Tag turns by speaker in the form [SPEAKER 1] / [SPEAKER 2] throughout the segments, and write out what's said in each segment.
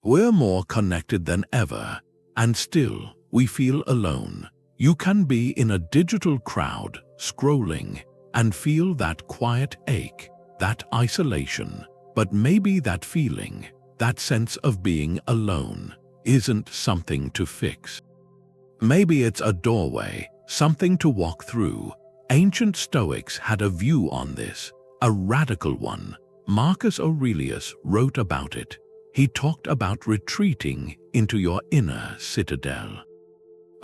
[SPEAKER 1] We're more connected than ever, and still we feel alone. You can be in a digital crowd, scrolling, and feel that quiet ache, that isolation. But maybe that feeling, that sense of being alone, isn't something to fix. Maybe it's a doorway, something to walk through. Ancient Stoics had a view on this, a radical one. Marcus Aurelius wrote about it. He talked about retreating into your inner citadel.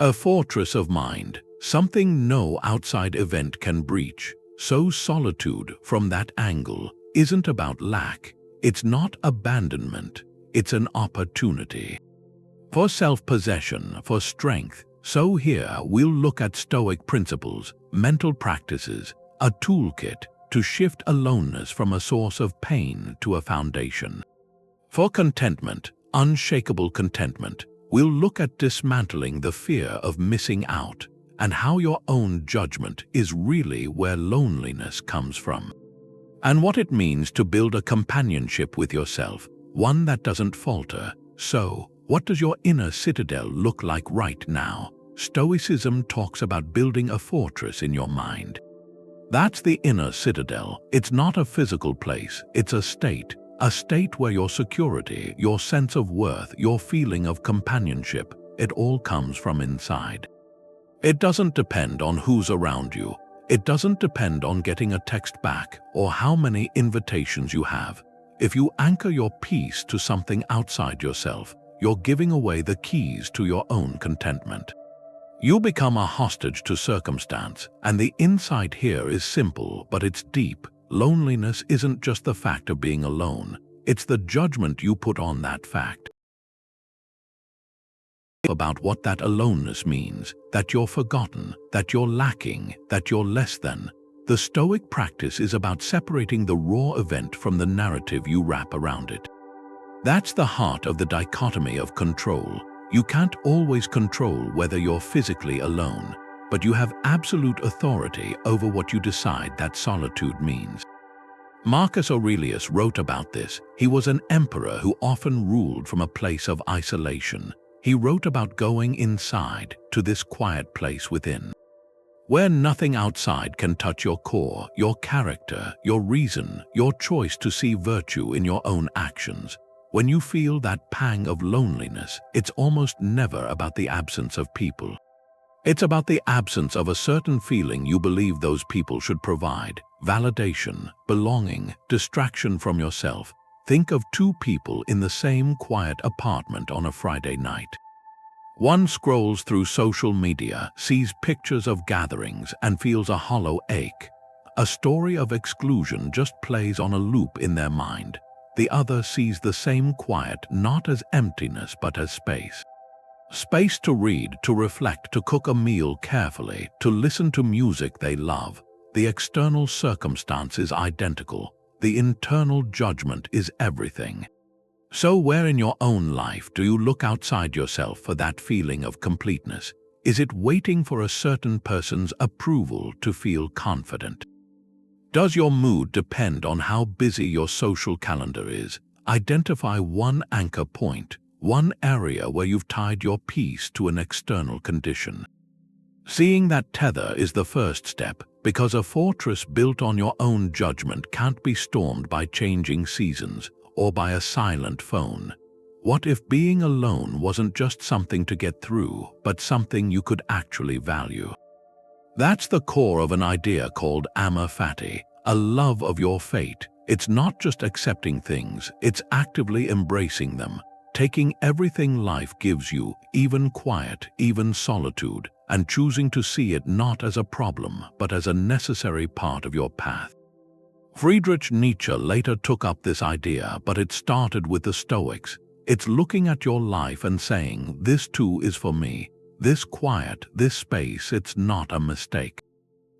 [SPEAKER 1] A fortress of mind, something no outside event can breach. So solitude, from that angle, isn't about lack. It's not abandonment. It's an opportunity for self-possession, for strength. So here we'll look at Stoic principles, mental practices, a toolkit to shift aloneness from a source of pain to a foundation. For contentment, unshakable contentment, we'll look at dismantling the fear of missing out and how your own judgment is really where loneliness comes from. And what it means to build a companionship with yourself, one that doesn't falter. So, what does your inner citadel look like right now? Stoicism talks about building a fortress in your mind. That's the inner citadel. It's not a physical place, it's a state where your security, your sense of worth, your feeling of companionship, it all comes from inside. It doesn't depend on who's around you. It doesn't depend on getting a text back or how many invitations you have. If you anchor your peace to something outside yourself, you're giving away the keys to your own contentment. You become a hostage to circumstance, and the insight here is simple, but it's deep. Loneliness isn't just the fact of being alone, it's the judgment you put on that fact. About what that aloneness means, that you're forgotten, that you're lacking, that you're less than. The Stoic practice is about separating the raw event from the narrative you wrap around it. That's the heart of the dichotomy of control. You can't always control whether you're physically alone, but you have absolute authority over what you decide that solitude means. Marcus Aurelius wrote about this. He was an emperor who often ruled from a place of isolation. He wrote about going inside to this quiet place within, where nothing outside can touch your core, your character, your reason, your choice to see virtue in your own actions. When you feel that pang of loneliness, it's almost never about the absence of people. It's about the absence of a certain feeling you believe those people should provide: validation, belonging, distraction from yourself. Think of two people in the same quiet apartment on a Friday night. One scrolls through social media, sees pictures of gatherings, and feels a hollow ache. A story of exclusion just plays on a loop in their mind. The other sees the same quiet not as emptiness but as space. Space to read, to reflect, to cook a meal carefully, to listen to music they love. The external circumstance is identical. The internal judgment is everything. So where in your own life do you look outside yourself for that feeling of completeness? Is it waiting for a certain person's approval to feel confident? Does your mood depend on how busy your social calendar is? Identify one anchor point, one area where you've tied your peace to an external condition. Seeing that tether is the first step, because a fortress built on your own judgment can't be stormed by changing seasons or by a silent phone. What if being alone wasn't just something to get through, but something you could actually value? That's the core of an idea called Amor Fati, a love of your fate. It's not just accepting things, it's actively embracing them, taking everything life gives you, even quiet, even solitude, and choosing to see it not as a problem, but as a necessary part of your path. Friedrich Nietzsche later took up this idea, but it started with the Stoics. It's looking at your life and saying, this too is for me. This quiet, this space, it's not a mistake.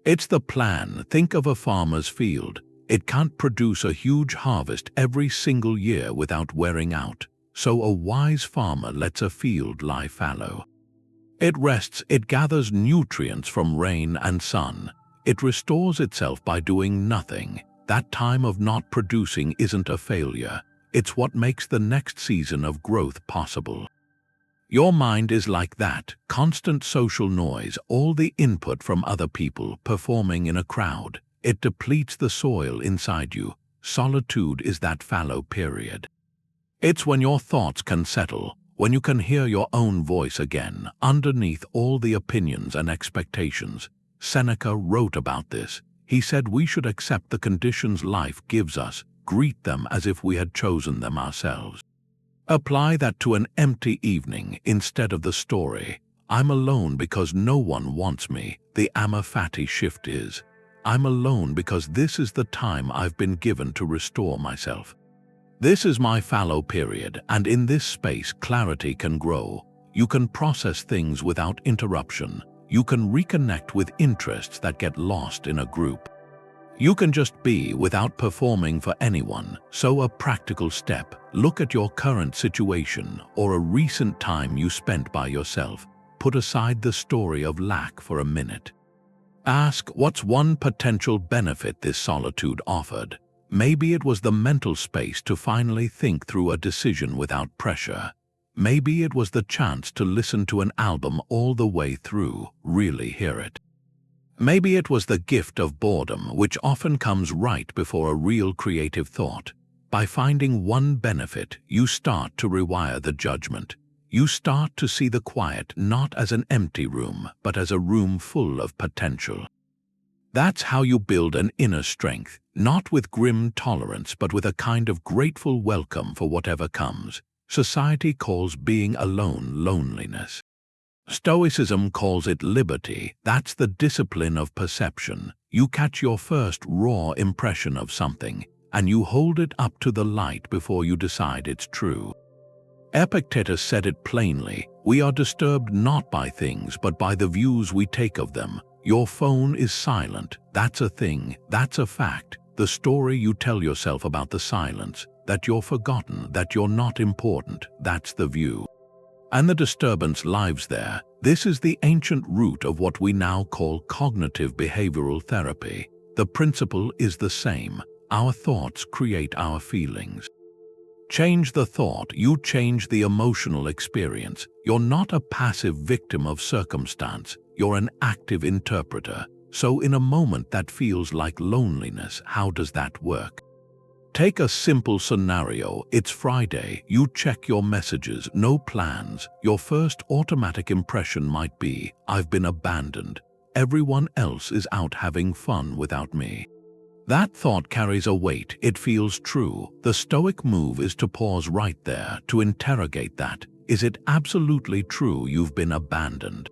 [SPEAKER 1] It's the plan. Think of a farmer's field. It can't produce a huge harvest every single year without wearing out. So a wise farmer lets a field lie fallow. It rests, it gathers nutrients from rain and sun. It restores itself by doing nothing. That time of not producing isn't a failure. It's what makes the next season of growth possible. Your mind is like that, constant social noise, all the input from other people performing in a crowd. It depletes the soil inside you. Solitude is that fallow period. It's when your thoughts can settle, when you can hear your own voice again, underneath all the opinions and expectations. Seneca wrote about this. He said we should accept the conditions life gives us, greet them as if we had chosen them ourselves. Apply that to an empty evening instead of the story. I'm alone because no one wants me. The Amor Fati shift is, I'm alone because this is the time I've been given to restore myself. This is my fallow period, and in this space clarity can grow. You can process things without interruption. You can reconnect with interests that get lost in a group. You can just be without performing for anyone. So a practical step, look at your current situation or a recent time you spent by yourself. Put aside the story of lack for a minute. Ask, what's one potential benefit this solitude offered? Maybe it was the mental space to finally think through a decision without pressure. Maybe it was the chance to listen to an album all the way through, really hear it. Maybe it was the gift of boredom, which often comes right before a real creative thought. By finding one benefit, you start to rewire the judgment. You start to see the quiet not as an empty room, but as a room full of potential. That's how you build an inner strength, not with grim tolerance, but with a kind of grateful welcome for whatever comes. Society calls being alone loneliness. Stoicism calls it liberty. That's the discipline of perception. You catch your first raw impression of something, and you hold it up to the light before you decide it's true. Epictetus said it plainly, we are disturbed not by things, but by the views we take of them. Your phone is silent. That's a thing. That's a fact. The story you tell yourself about the silence, that you're forgotten, that you're not important, that's the view. And the disturbance lives there. This is the ancient root of what we now call cognitive behavioral therapy. The principle is the same. Our thoughts create our feelings. Change the thought, you change the emotional experience. You're not a passive victim of circumstance. You're an active interpreter. So in a moment that feels like loneliness, how does that work? Take a simple scenario. It's Friday. You check your messages, no plans. Your first automatic impression might be, I've been abandoned. Everyone else is out having fun without me. That thought carries a weight. It feels true. The Stoic move is to pause right there, to interrogate that. Is it absolutely true you've been abandoned?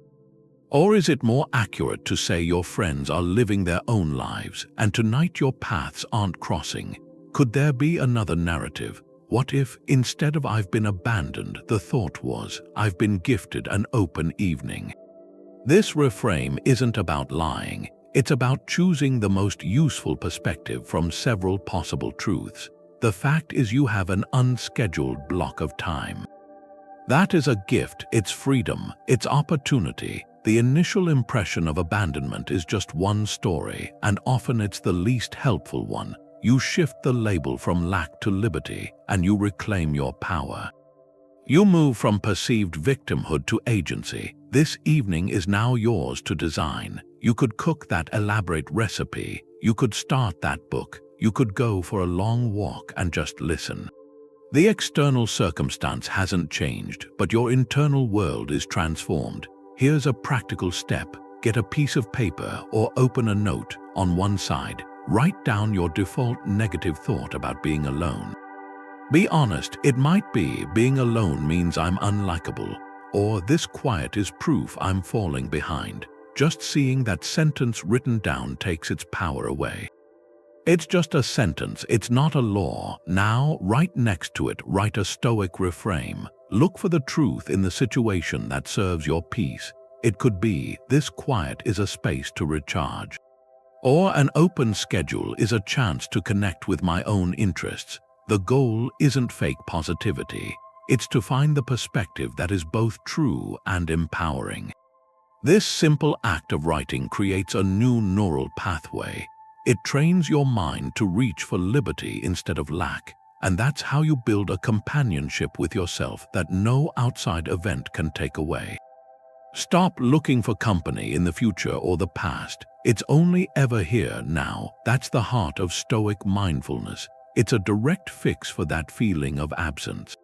[SPEAKER 1] Or is it more accurate to say your friends are living their own lives and tonight your paths aren't crossing? Could there be another narrative? What if, instead of I've been abandoned, the thought was, I've been gifted an open evening? This reframe isn't about lying. It's about choosing the most useful perspective from several possible truths. The fact is you have an unscheduled block of time. That is a gift. It's freedom. It's opportunity. The initial impression of abandonment is just one story, and often it's the least helpful one. You shift the label from lack to liberty, and you reclaim your power. You move from perceived victimhood to agency. This evening is now yours to design. You could cook that elaborate recipe. You could start that book. You could go for a long walk and just listen. The external circumstance hasn't changed, but your internal world is transformed. Here's a practical step. Get a piece of paper or open a note. On one side, write down your default negative thought about being alone. Be honest, it might be being alone means I'm unlikable, or this quiet is proof I'm falling behind. Just seeing that sentence written down takes its power away. It's just a sentence, it's not a law. Now, right next to it, write a Stoic reframe. Look for the truth in the situation that serves your peace. It could be, this quiet is a space to recharge. Or an open schedule is a chance to connect with my own interests. The goal isn't fake positivity. It's to find the perspective that is both true and empowering. This simple act of writing creates a new neural pathway. It trains your mind to reach for liberty instead of lack. And that's how you build a companionship with yourself that no outside event can take away. Stop looking for company in the future or the past. It's only ever here now. That's the heart of Stoic mindfulness. It's a direct fix for that feeling of absence.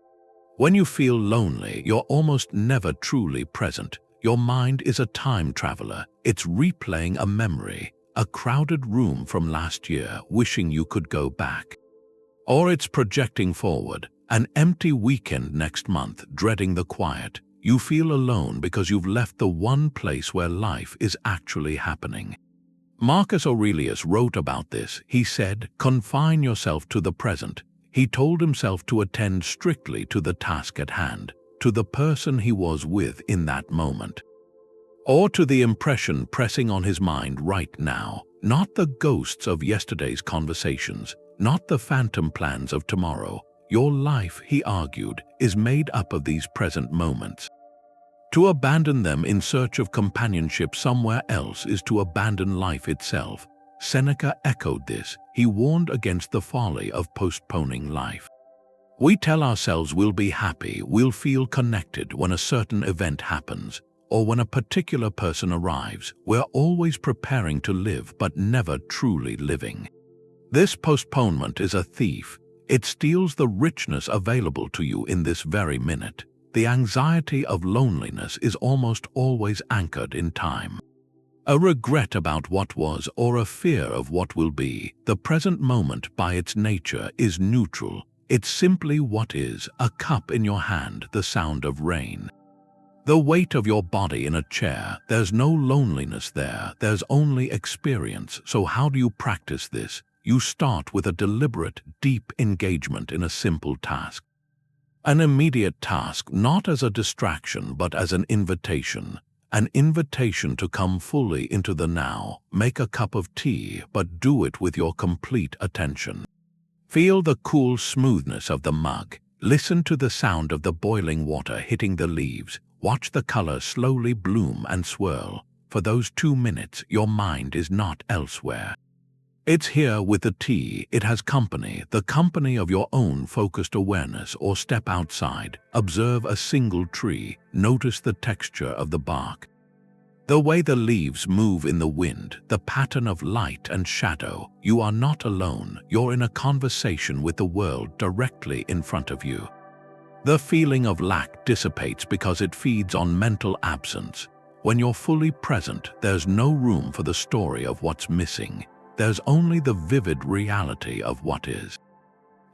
[SPEAKER 1] When you feel lonely, you're almost never truly present. Your mind is a time traveler. It's replaying a memory, a crowded room from last year, wishing you could go back. Or it's projecting forward, an empty weekend next month, dreading the quiet. You feel alone because you've left the one place where life is actually happening. Marcus Aurelius wrote about this. He said, "Confine yourself to the present." He told himself to attend strictly to the task at hand, to the person he was with in that moment, or to the impression pressing on his mind right now, not the ghosts of yesterday's conversations, not the phantom plans of tomorrow. Your life, he argued, is made up of these present moments. To abandon them in search of companionship somewhere else is to abandon life itself. Seneca echoed this. He warned against the folly of postponing life. We tell ourselves we'll be happy, we'll feel connected when a certain event happens, or when a particular person arrives. We're always preparing to live but never truly living. This postponement is a thief. It steals the richness available to you in this very minute. The anxiety of loneliness is almost always anchored in time. A regret about what was or a fear of what will be. The present moment by its nature is neutral. It's simply what is, a cup in your hand, the sound of rain. The weight of your body in a chair, there's no loneliness there, there's only experience. So how do you practice this? You start with a deliberate, deep engagement in a simple task. An immediate task, not as a distraction but as an invitation. An invitation to come fully into the now. Make a cup of tea, but do it with your complete attention. Feel the cool smoothness of the mug. Listen to the sound of the boiling water hitting the leaves. Watch the color slowly bloom and swirl. For those 2 minutes, your mind is not elsewhere. It's here with the tea. It has company, the company of your own focused awareness. Or step outside, observe a single tree, notice the texture of the bark, the way the leaves move in the wind, the pattern of light and shadow. You are not alone. You're in a conversation with the world directly in front of you. The feeling of lack dissipates because it feeds on mental absence. When you're fully present, there's no room for the story of what's missing. There's only the vivid reality of what is.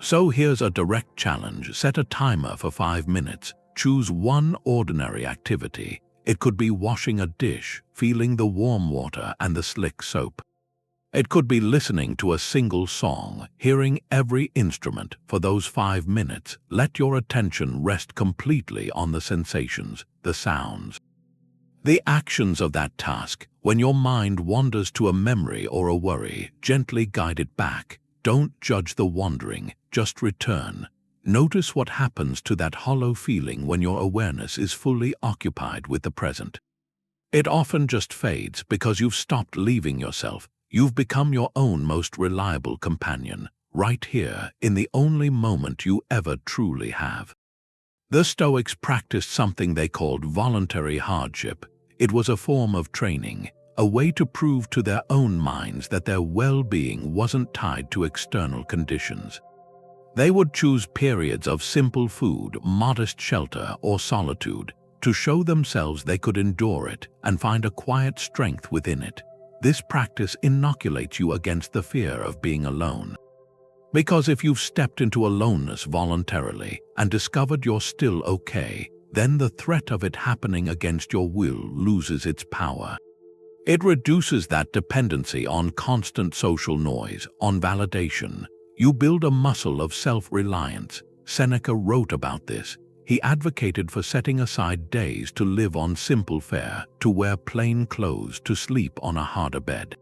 [SPEAKER 1] So here's a direct challenge. Set a timer for 5 minutes. Choose one ordinary activity. It could be washing a dish, feeling the warm water and the slick soap. It could be listening to a single song, hearing every instrument. For those 5 minutes, let your attention rest completely on the sensations, the sounds, the actions of that task. When your mind wanders to a memory or a worry, gently guide it back. Don't judge the wandering, just return. Notice what happens to that hollow feeling when your awareness is fully occupied with the present. It often just fades because you've stopped leaving yourself. You've become your own most reliable companion, right here, in the only moment you ever truly have. The Stoics practiced something they called voluntary hardship. It was a form of training, a way to prove to their own minds that their well-being wasn't tied to external conditions. They would choose periods of simple food, modest shelter, or solitude to show themselves they could endure it and find a quiet strength within it. This practice inoculates you against the fear of being alone. Because if you've stepped into aloneness voluntarily and discovered you're still okay, then the threat of it happening against your will loses its power. It reduces that dependency on constant social noise, on validation. You build a muscle of self-reliance. Seneca wrote about this. He advocated for setting aside days to live on simple fare, to wear plain clothes, to sleep on a harder bed.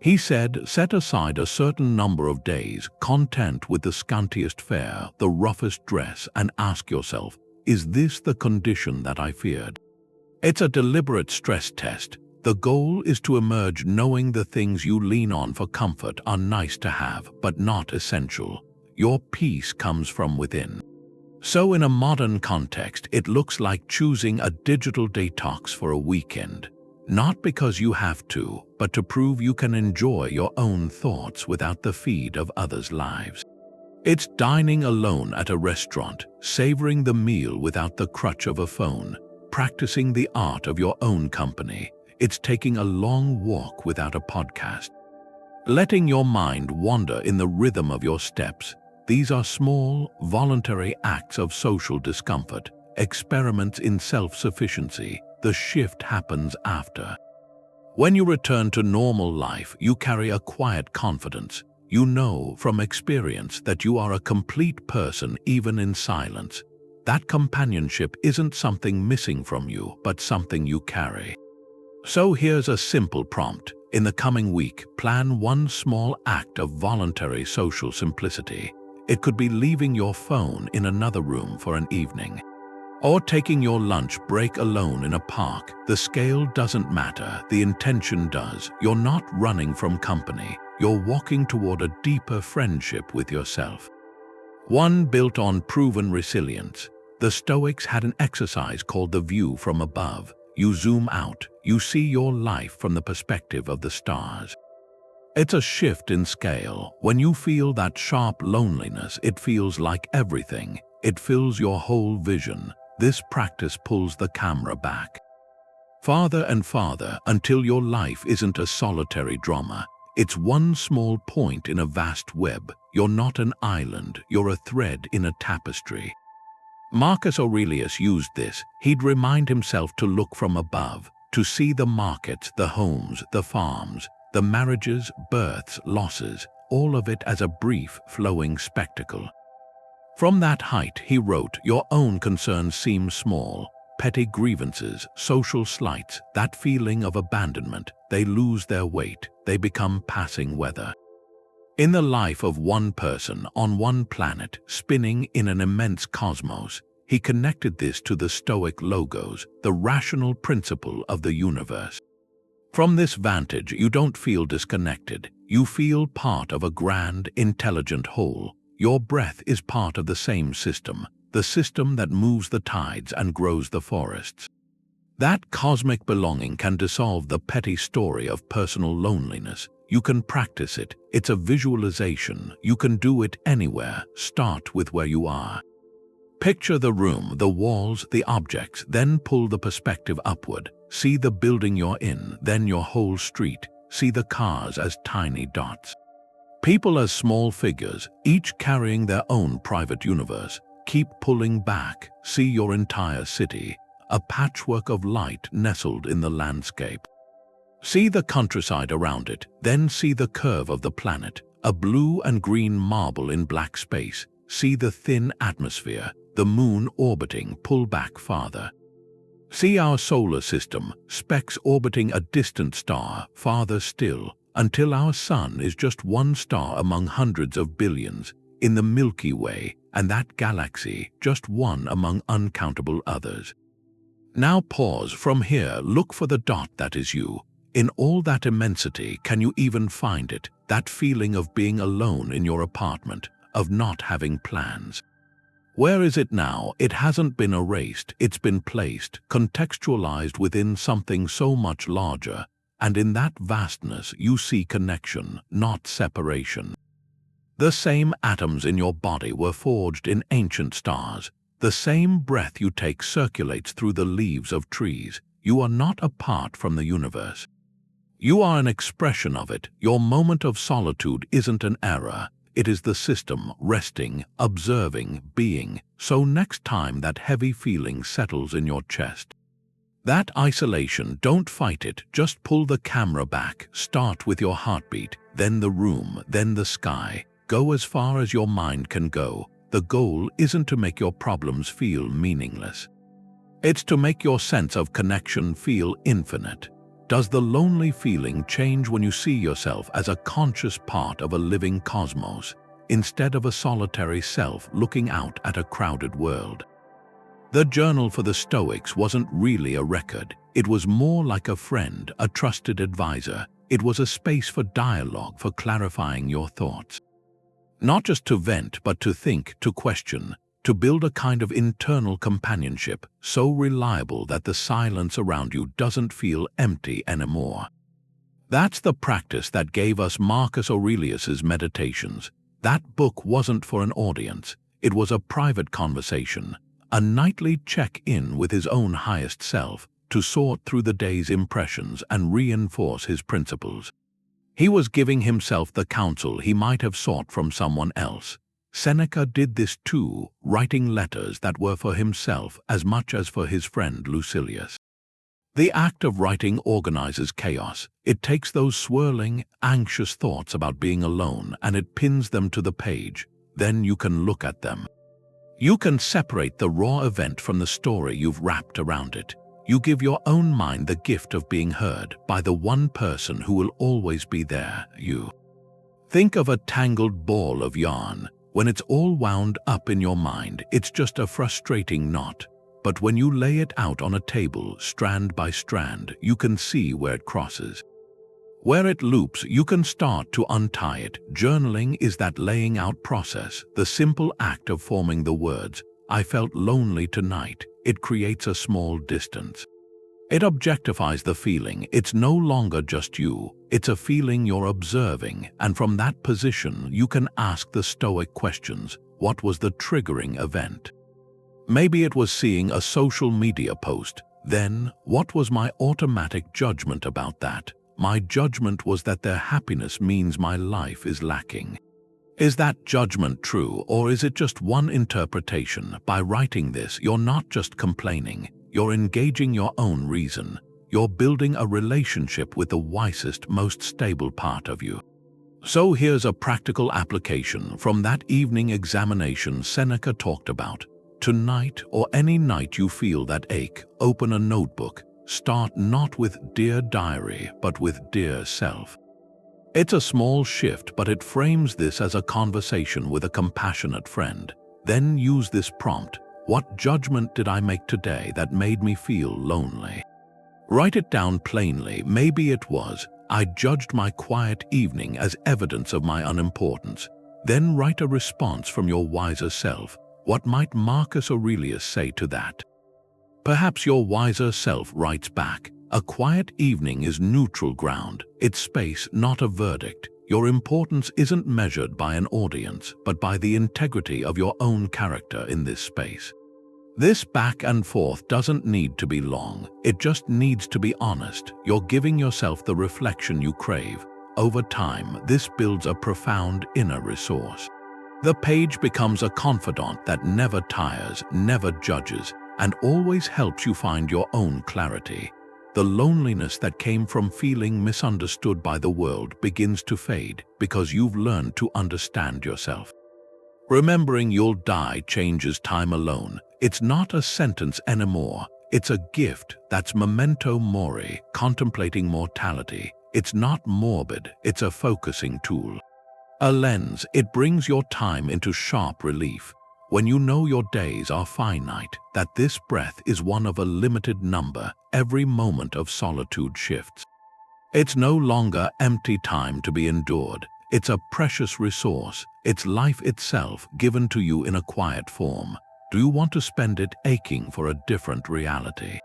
[SPEAKER 1] He said, set aside a certain number of days, content with the scantiest fare, the roughest dress, and ask yourself, is this the condition that I feared? It's a deliberate stress test. The goal is to emerge knowing the things you lean on for comfort are nice to have, but not essential. Your peace comes from within. So in a modern context, it looks like choosing a digital detox for a weekend. Not because you have to, but to prove you can enjoy your own thoughts without the feed of others' lives. It's dining alone at a restaurant, savoring the meal without the crutch of a phone, practicing the art of your own company. It's taking a long walk without a podcast. Letting your mind wander in the rhythm of your steps. These are small, voluntary acts of social discomfort, experiments in self-sufficiency. The shift happens after. When you return to normal life, you carry a quiet confidence. You know from experience that you are a complete person even in silence. That companionship isn't something missing from you, but something you carry. So here's a simple prompt. In the coming week, plan one small act of voluntary social simplicity. It could be leaving your phone in another room for an evening, or taking your lunch break alone in a park. The scale doesn't matter, the intention does. You're not running from company, you're walking toward a deeper friendship with yourself. One built on proven resilience. The Stoics had an exercise called the view from above. You zoom out, you see your life from the perspective of the stars. It's a shift in scale. When you feel that sharp loneliness, it feels like everything. It fills your whole vision. This practice pulls the camera back farther and farther until your life isn't a solitary drama. It's one small point in a vast web. You're not an island, you're a thread in a tapestry. Marcus Aurelius used this. He'd remind himself to look from above, to see the markets, the homes, the farms, the marriages, births, losses, all of it as a brief, flowing spectacle. From that height, he wrote, your own concerns seem small. Petty grievances, social slights, that feeling of abandonment, they lose their weight, they become passing weather. In the life of one person on one planet, spinning in an immense cosmos, he connected this to the Stoic logos, the rational principle of the universe. From this vantage, you don't feel disconnected. You feel part of a grand, intelligent whole. Your breath is part of the same system, the system that moves the tides and grows the forests. That cosmic belonging can dissolve the petty story of personal loneliness. You can practice it. It's a visualization. You can do it anywhere. Start with where you are. Picture the room, the walls, the objects, then pull the perspective upward. See the building you're in, then your whole street. See the cars as tiny dots. People as small figures, each carrying their own private universe. Keep pulling back. See your entire city, a patchwork of light nestled in the landscape. See the countryside around it, then see the curve of the planet, a blue and green marble in black space. See the thin atmosphere, the moon orbiting. Pull back farther. See our solar system, specks orbiting a distant star, farther still, until our sun is just one star among hundreds of billions in the Milky Way, and that galaxy just one among uncountable others. Now pause. From here, look for the dot that is you. In all that immensity, can you even find it? That feeling of being alone in your apartment, of not having plans. Where is it now? It hasn't been erased, it's been placed, contextualized within something so much larger, and in that vastness you see connection, not separation. The same atoms in your body were forged in ancient stars. The same breath you take circulates through the leaves of trees. You are not apart from the universe. You are an expression of it. Your moment of solitude isn't an error. It is the system, resting, observing, being. So next time that heavy feeling settles in your chest, that isolation, don't fight it, just pull the camera back. Start with your heartbeat, then the room, then the sky. Go as far as your mind can go. The goal isn't to make your problems feel meaningless. It's to make your sense of connection feel infinite. Does the lonely feeling change when you see yourself as a conscious part of a living cosmos, instead of a solitary self looking out at a crowded world? The journal for the Stoics wasn't really a record. It was more like a friend, a trusted advisor. It was a space for dialogue, for clarifying your thoughts. Not just to vent, but to think, to question, to build a kind of internal companionship so reliable that the silence around you doesn't feel empty anymore. That's the practice that gave us Marcus Aurelius's Meditations. That book wasn't for an audience. It was a private conversation, a nightly check-in with his own highest self to sort through the day's impressions and reinforce his principles. He was giving himself the counsel he might have sought from someone else. Seneca did this too, writing letters that were for himself as much as for his friend Lucilius. The act of writing organizes chaos. It takes those swirling, anxious thoughts about being alone and it pins them to the page. Then you can look at them. You can separate the raw event from the story you've wrapped around it. You give your own mind the gift of being heard by the one person who will always be there, you. Think of a tangled ball of yarn. When it's all wound up in your mind, it's just a frustrating knot. But when you lay it out on a table, strand by strand, you can see where it crosses. Where it loops, you can start to untie it. Journaling is that laying out process, the simple act of forming the words, "I felt lonely tonight." It creates a small distance. It objectifies the feeling. It's no longer just you. It's a feeling you're observing, and from that position, you can ask the Stoic questions. What was the triggering event? Maybe it was seeing a social media post. Then, what was my automatic judgment about that? My judgment was that their happiness means my life is lacking. Is that judgment true, or is it just one interpretation? By writing this, you're not just complaining. You're engaging your own reason. You're building a relationship with the wisest, most stable part of you. So here's a practical application from that evening examination Seneca talked about. Tonight, or any night you feel that ache, open a notebook. Start not with "Dear Diary," but with "Dear Self." It's a small shift, but it frames this as a conversation with a compassionate friend. Then use this prompt. What judgment did I make today that made me feel lonely? Write it down plainly. Maybe it was, I judged my quiet evening as evidence of my unimportance. Then write a response from your wiser self. What might Marcus Aurelius say to that? Perhaps your wiser self writes back, a quiet evening is neutral ground. It's space, not a verdict. Your importance isn't measured by an audience, but by the integrity of your own character in this space. This back and forth doesn't need to be long. It just needs to be honest. You're giving yourself the reflection you crave. Over time, this builds a profound inner resource. The page becomes a confidant that never tires, never judges, and always helps you find your own clarity. The loneliness that came from feeling misunderstood by the world begins to fade because you've learned to understand yourself. Remembering you'll die changes time alone. It's not a sentence anymore. It's a gift. That's Memento Mori, contemplating mortality. It's not morbid, it's a focusing tool. A lens, it brings your time into sharp relief. When you know your days are finite, that this breath is one of a limited number, every moment of solitude shifts. It's no longer empty time to be endured. It's a precious resource. It's life itself given to you in a quiet form. Do you want to spend it aching for a different reality?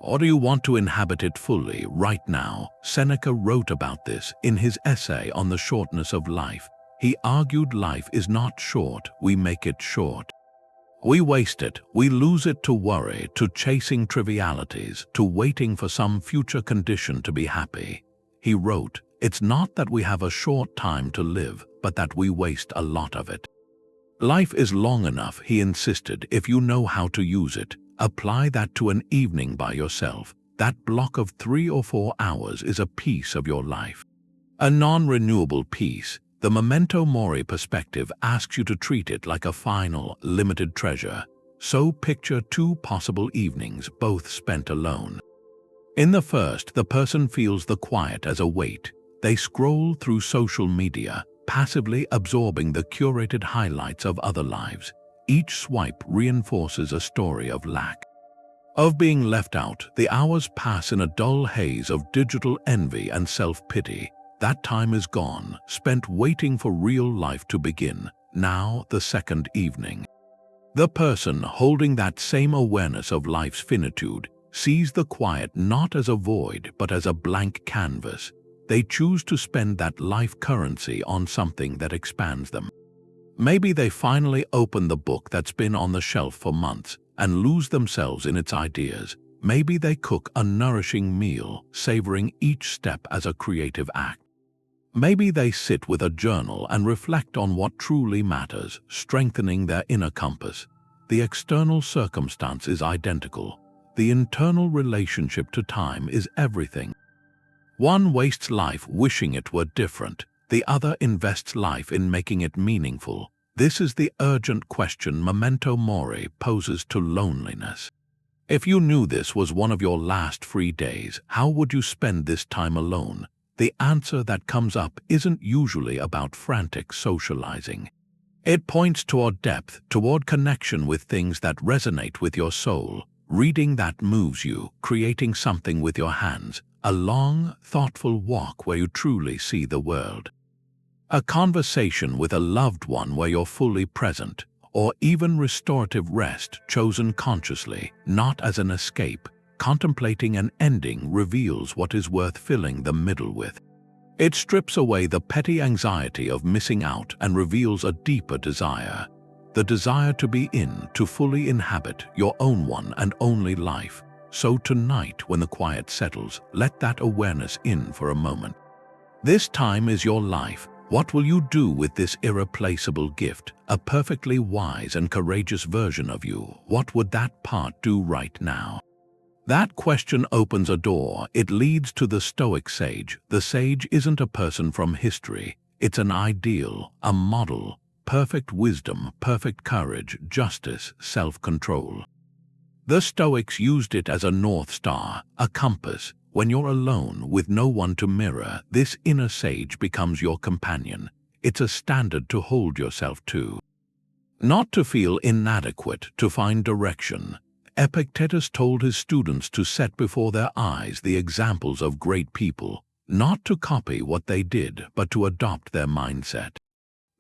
[SPEAKER 1] Or do you want to inhabit it fully right now? Seneca wrote about this in his essay on the shortness of life. He argued life is not short, we make it short. We waste it, we lose it to worry, to chasing trivialities, to waiting for some future condition to be happy. He wrote, it's not that we have a short time to live, but that we waste a lot of it. Life is long enough, he insisted, if you know how to use it. Apply that to an evening by yourself. That block of 3 or 4 hours is a piece of your life. A non-renewable piece. The Memento Mori perspective asks you to treat it like a final, limited treasure. So picture 2 possible evenings, both spent alone. In the first, the person feels the quiet as a weight. They scroll through social media, passively absorbing the curated highlights of other lives. Each swipe reinforces a story of lack, of being left out. The hours pass in a dull haze of digital envy and self-pity. That time is gone, spent waiting for real life to begin. Now, the second evening. The person holding that same awareness of life's finitude sees the quiet not as a void but as a blank canvas. They choose to spend that life currency on something that expands them. Maybe they finally open the book that's been on the shelf for months and lose themselves in its ideas. Maybe they cook a nourishing meal, savoring each step as a creative act. Maybe they sit with a journal and reflect on what truly matters, strengthening their inner compass. The external circumstance is identical. The internal relationship to time is everything. One wastes life wishing it were different. The other invests life in making it meaningful. This is the urgent question Memento Mori poses to loneliness. If you knew this was one of your last free days, how would you spend this time alone? The answer that comes up isn't usually about frantic socializing. It points toward depth, toward connection with things that resonate with your soul, reading that moves you, creating something with your hands, a long, thoughtful walk where you truly see the world. A conversation with a loved one where you're fully present, or even restorative rest chosen consciously, not as an escape. Contemplating an ending reveals what is worth filling the middle with. It strips away the petty anxiety of missing out and reveals a deeper desire. The desire to be in, to fully inhabit your own one and only life. So tonight, when the quiet settles, let that awareness in for a moment. This time is your life. What will you do with this irreplaceable gift, a perfectly wise and courageous version of you? What would that part do right now? That question opens a door. It leads to the Stoic sage. The sage isn't a person from history. It's an ideal, a model, perfect wisdom, perfect courage, justice, self-control. The Stoics used it as a North Star, a compass. When you're alone with no one to mirror, this inner sage becomes your companion. It's a standard to hold yourself to. Not to feel inadequate, to find direction. Epictetus told his students to set before their eyes the examples of great people, not to copy what they did, but to adopt their mindset.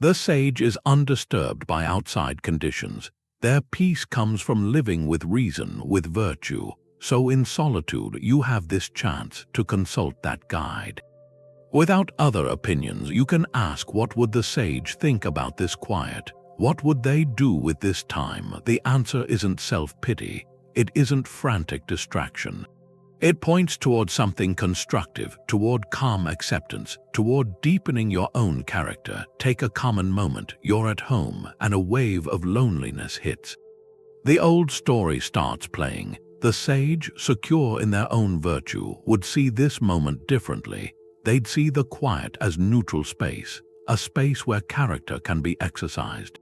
[SPEAKER 1] The sage is undisturbed by outside conditions. Their peace comes from living with reason, with virtue. So in solitude, you have this chance to consult that guide. Without other opinions, you can ask, what would the sage think about this quiet? What would they do with this time? The answer isn't self-pity. It isn't frantic distraction. It points toward something constructive, toward calm acceptance, toward deepening your own character. Take a common moment. You're at home, and a wave of loneliness hits. The old story starts playing. The sage, secure in their own virtue, would see this moment differently. They'd see the quiet as neutral space, a space where character can be exercised.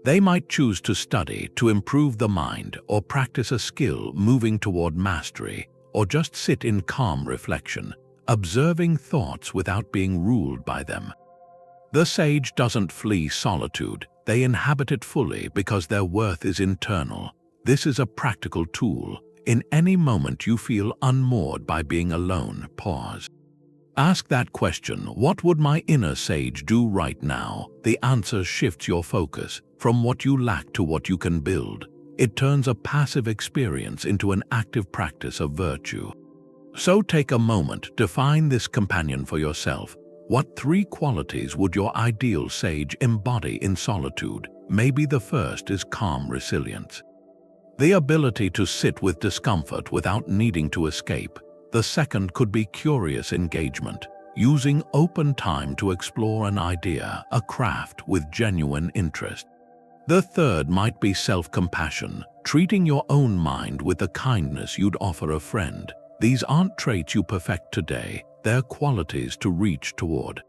[SPEAKER 1] They might choose to study, to improve the mind, or practice a skill moving toward mastery, or just sit in calm reflection, observing thoughts without being ruled by them. The sage doesn't flee solitude. They inhabit it fully because their worth is internal. This is a practical tool. In any moment you feel unmoored by being alone, pause. Ask that question, what would my inner sage do right now? The answer shifts your focus from what you lack to what you can build. It turns a passive experience into an active practice of virtue. So take a moment, define this companion for yourself. What 3 qualities would your ideal sage embody in solitude? Maybe the first is calm resilience. The ability to sit with discomfort without needing to escape. The second could be curious engagement, using open time to explore an idea, a craft with genuine interest. The third might be self-compassion, treating your own mind with the kindness you'd offer a friend. These aren't traits you perfect today, they're qualities to reach toward.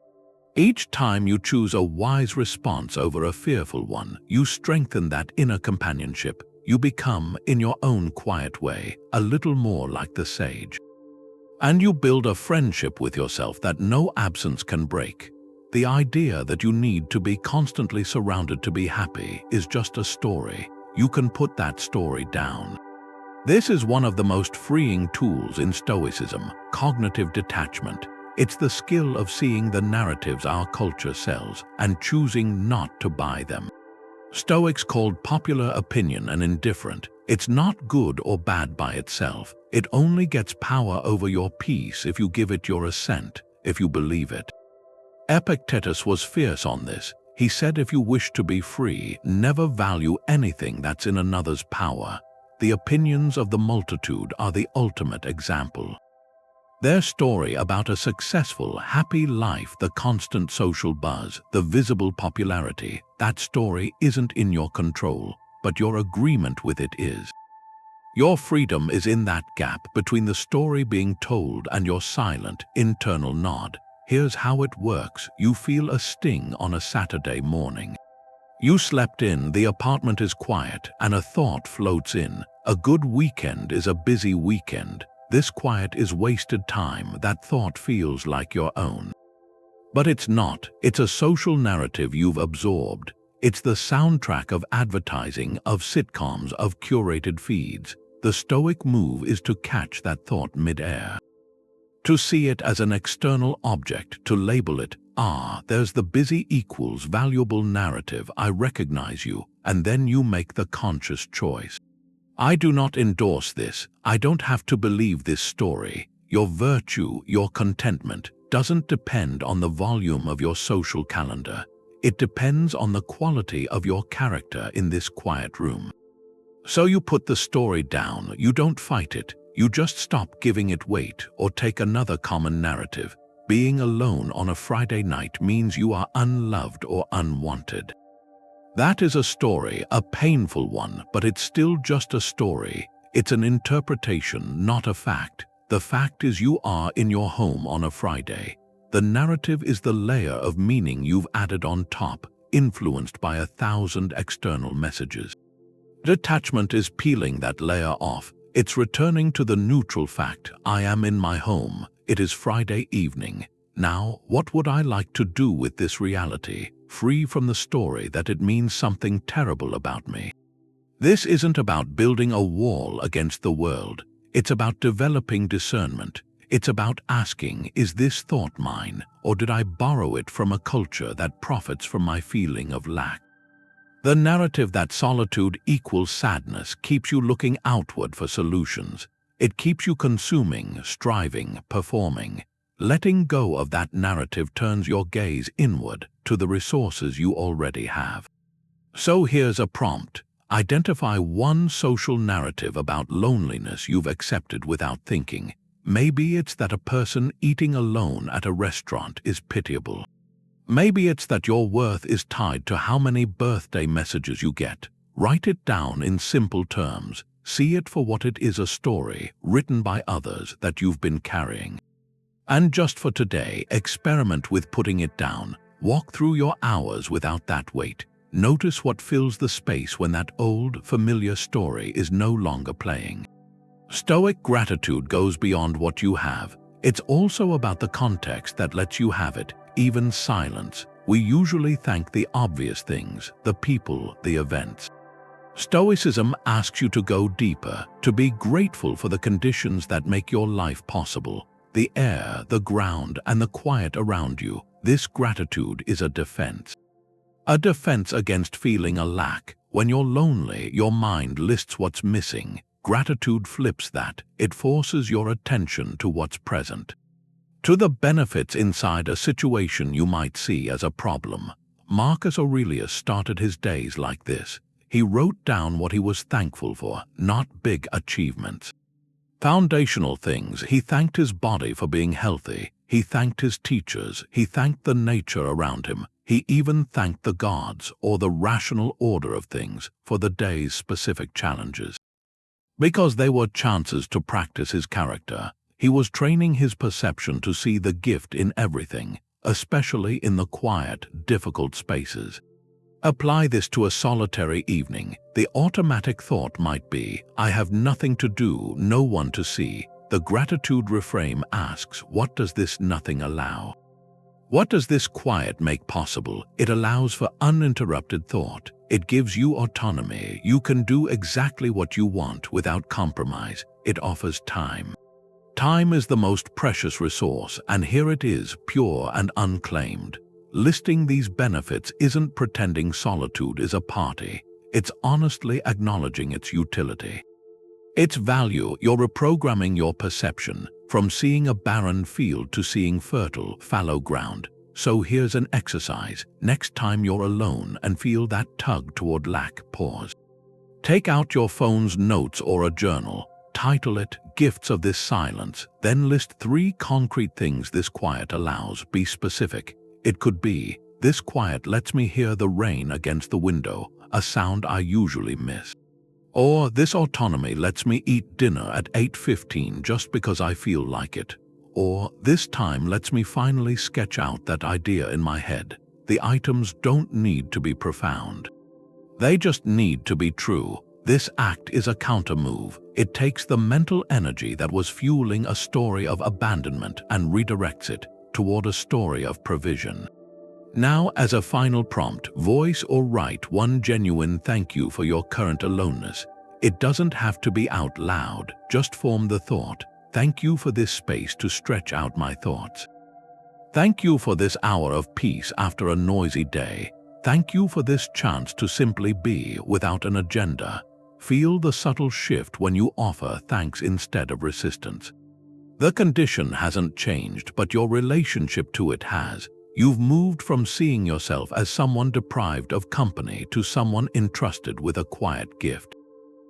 [SPEAKER 1] Each time you choose a wise response over a fearful one, you strengthen that inner companionship. You become, in your own quiet way, a little more like the sage. And you build a friendship with yourself that no absence can break. The idea that you need to be constantly surrounded to be happy is just a story. You can put that story down. This is one of the most freeing tools in Stoicism, cognitive detachment. It's the skill of seeing the narratives our culture sells and choosing not to buy them. Stoics called popular opinion an indifferent. It's not good or bad by itself. It only gets power over your peace if you give it your assent, if you believe it. Epictetus was fierce on this. He said if you wish to be free, never value anything that's in another's power. The opinions of the multitude are the ultimate example. Their story about a successful, happy life, the constant social buzz, the visible popularity, that story isn't in your control, but your agreement with it is. Your freedom is in that gap between the story being told and your silent, internal nod. Here's how it works. You feel a sting on a Saturday morning. You slept in, the apartment is quiet, and a thought floats in. A good weekend is a busy weekend. This quiet is wasted time. That thought feels like your own. But it's not. It's a social narrative you've absorbed. It's the soundtrack of advertising, of sitcoms, of curated feeds. The Stoic move is to catch that thought mid-air. To see it as an external object, to label it, there's the busy equals valuable narrative, I recognize you, and then you make the conscious choice. I do not endorse this. I don't have to believe this story. Your virtue, your contentment, doesn't depend on the volume of your social calendar. It depends on the quality of your character in this quiet room. So you put the story down, you don't fight it, you just stop giving it weight or take another common narrative. Being alone on a Friday night means you are unloved or unwanted. That is a story, a painful one, but it's still just a story. It's an interpretation, not a fact. The fact is you are in your home on a Friday. The narrative is the layer of meaning you've added on top, influenced by 1,000 external messages. Detachment is peeling that layer off. It's returning to the neutral fact, I am in my home. It is Friday evening. Now, what would I like to do with this reality, free from the story that it means something terrible about me? This isn't about building a wall against the world. It's about developing discernment. It's about asking, is this thought mine, or did I borrow it from a culture that profits from my feeling of lack? The narrative that solitude equals sadness keeps you looking outward for solutions. It keeps you consuming, striving, performing. Letting go of that narrative turns your gaze inward to the resources you already have. So here's a prompt. Identify one social narrative about loneliness you've accepted without thinking. Maybe it's that a person eating alone at a restaurant is pitiable. Maybe it's that your worth is tied to how many birthday messages you get. Write it down in simple terms. See it for what it is, a story written by others that you've been carrying. And just for today, experiment with putting it down. Walk through your hours without that weight. Notice what fills the space when that old, familiar story is no longer playing. Stoic gratitude goes beyond what you have. It's also about the context that lets you have it, even silence. We usually thank the obvious things, the people, the events. Stoicism asks you to go deeper, to be grateful for the conditions that make your life possible. The air, the ground, and the quiet around you. This gratitude is a defense. A defense against feeling a lack. When you're lonely, your mind lists what's missing. Gratitude flips that. It forces your attention to what's present, to the benefits inside a situation you might see as a problem. Marcus Aurelius started his days like this. He wrote down what he was thankful for, not big achievements. Foundational things. He thanked his body for being healthy. He thanked his teachers. He thanked the nature around him. He even thanked the gods, or the rational order of things, for the day's specific challenges. Because they were chances to practice his character, he was training his perception to see the gift in everything, especially in the quiet, difficult spaces. Apply this to a solitary evening. The automatic thought might be, I have nothing to do, no one to see. The gratitude reframe asks, what does this nothing allow? What does this quiet make possible? It allows for uninterrupted thought. It gives you autonomy. You can do exactly what you want without compromise. It offers time. Time is the most precious resource, and here it is, pure and unclaimed. Listing these benefits isn't pretending solitude is a party. It's honestly acknowledging its utility. Its value, you're reprogramming your perception, from seeing a barren field to seeing fertile, fallow ground. So here's an exercise. Next time you're alone and feel that tug toward lack, pause. Take out your phone's notes or a journal. Title it, Gifts of This Silence. Then list 3 concrete things this quiet allows. Be specific. It could be, this quiet lets me hear the rain against the window, a sound I usually miss. Or, this autonomy lets me eat dinner at 8:15 just because I feel like it. Or, this time lets me finally sketch out that idea in my head. The items don't need to be profound. They just need to be true. This act is a counter-move. It takes the mental energy that was fueling a story of abandonment and redirects it toward a story of provision. Now, as a final prompt, voice or write one genuine thank you for your current aloneness. It doesn't have to be out loud, just form the thought. Thank you for this space to stretch out my thoughts. Thank you for this hour of peace after a noisy day. Thank you for this chance to simply be without an agenda. Feel the subtle shift when you offer thanks instead of resistance. The condition hasn't changed, but your relationship to it has. You've moved from seeing yourself as someone deprived of company to someone entrusted with a quiet gift.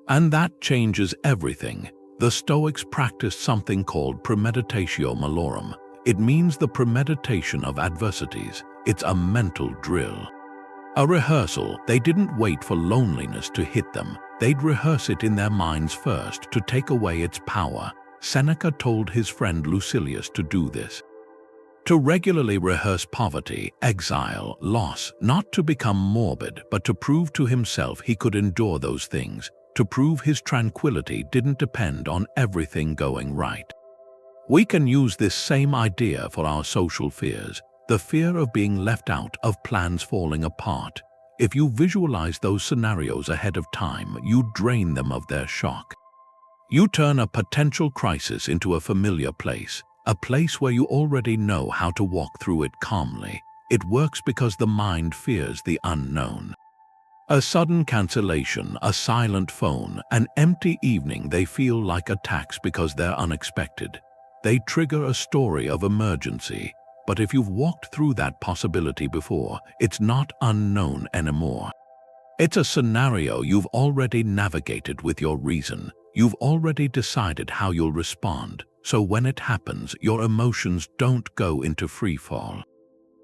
[SPEAKER 1] And that changes everything. The Stoics practiced something called Premeditatio Malorum. It means the premeditation of adversities. It's a mental drill. A rehearsal. They didn't wait for loneliness to hit them. They'd rehearse it in their minds first to take away its power. Seneca told his friend Lucilius to do this. To regularly rehearse poverty, exile, loss, not to become morbid, but to prove to himself he could endure those things, to prove his tranquility didn't depend on everything going right. We can use this same idea for our social fears, the fear of being left out, of plans falling apart. If you visualize those scenarios ahead of time, you drain them of their shock. You turn a potential crisis into a familiar place, a place where you already know how to walk through it calmly. It works because the mind fears the unknown. A sudden cancellation, a silent phone, an empty evening, they feel like attacks because they're unexpected. They trigger a story of emergency. But if you've walked through that possibility before, it's not unknown anymore. It's a scenario you've already navigated with your reason. You've already decided how you'll respond. So when it happens, your emotions don't go into free fall.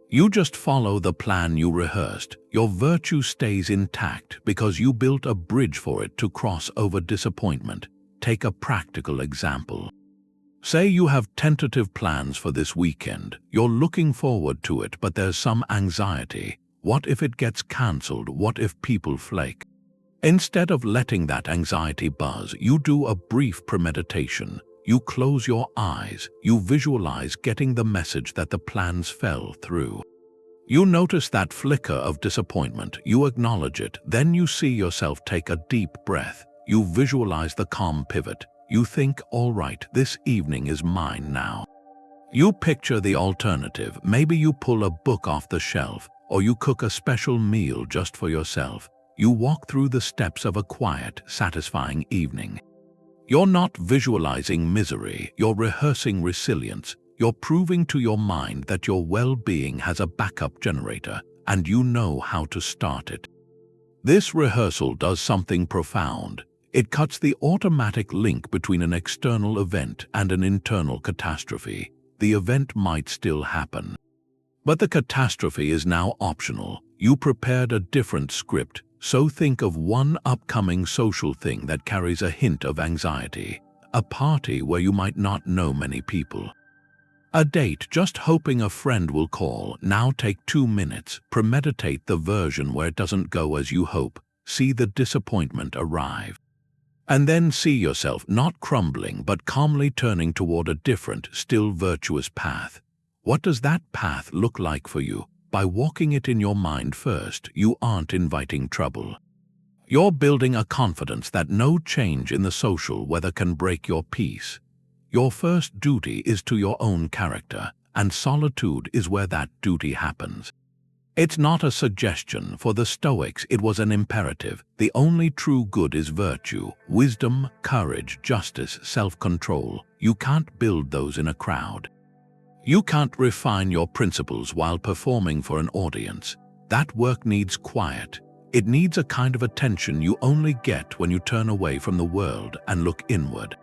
[SPEAKER 1] You just follow the plan you rehearsed. Your virtue stays intact because you built a bridge for it to cross over disappointment. Take a practical example. Say you have tentative plans for this weekend. You're looking forward to it, but there's some anxiety. What if it gets cancelled? What if people flake? Instead of letting that anxiety buzz, you do a brief premeditation. You close your eyes. You visualize getting the message that the plans fell through. You notice that flicker of disappointment. You acknowledge it. Then you see yourself take a deep breath. You visualize the calm pivot. You think, all right, this evening is mine now. You picture the alternative. Maybe you pull a book off the shelf, or you cook a special meal just for yourself. You walk through the steps of a quiet, satisfying evening. You're not visualizing misery, you're rehearsing resilience. You're proving to your mind that your well-being has a backup generator, and you know how to start it. This rehearsal does something profound. It cuts the automatic link between an external event and an internal catastrophe. The event might still happen, but the catastrophe is now optional. You prepared a different script, so think of one upcoming social thing that carries a hint of anxiety. A party where you might not know many people. A date just hoping a friend will call. Now take 2 minutes. Premeditate the version where it doesn't go as you hope. See the disappointment arrive. And then see yourself not crumbling but calmly turning toward a different, still virtuous path. What does that path look like for you? By walking it in your mind first, you aren't inviting trouble. You're building a confidence that no change in the social weather can break your peace. Your first duty is to your own character, and solitude is where that duty happens. It's not a suggestion. For the Stoics, it was an imperative. The only true good is virtue, wisdom, courage, justice, self-control. You can't build those in a crowd. You can't refine your principles while performing for an audience. That work needs quiet. It needs a kind of attention you only get when you turn away from the world and look inward.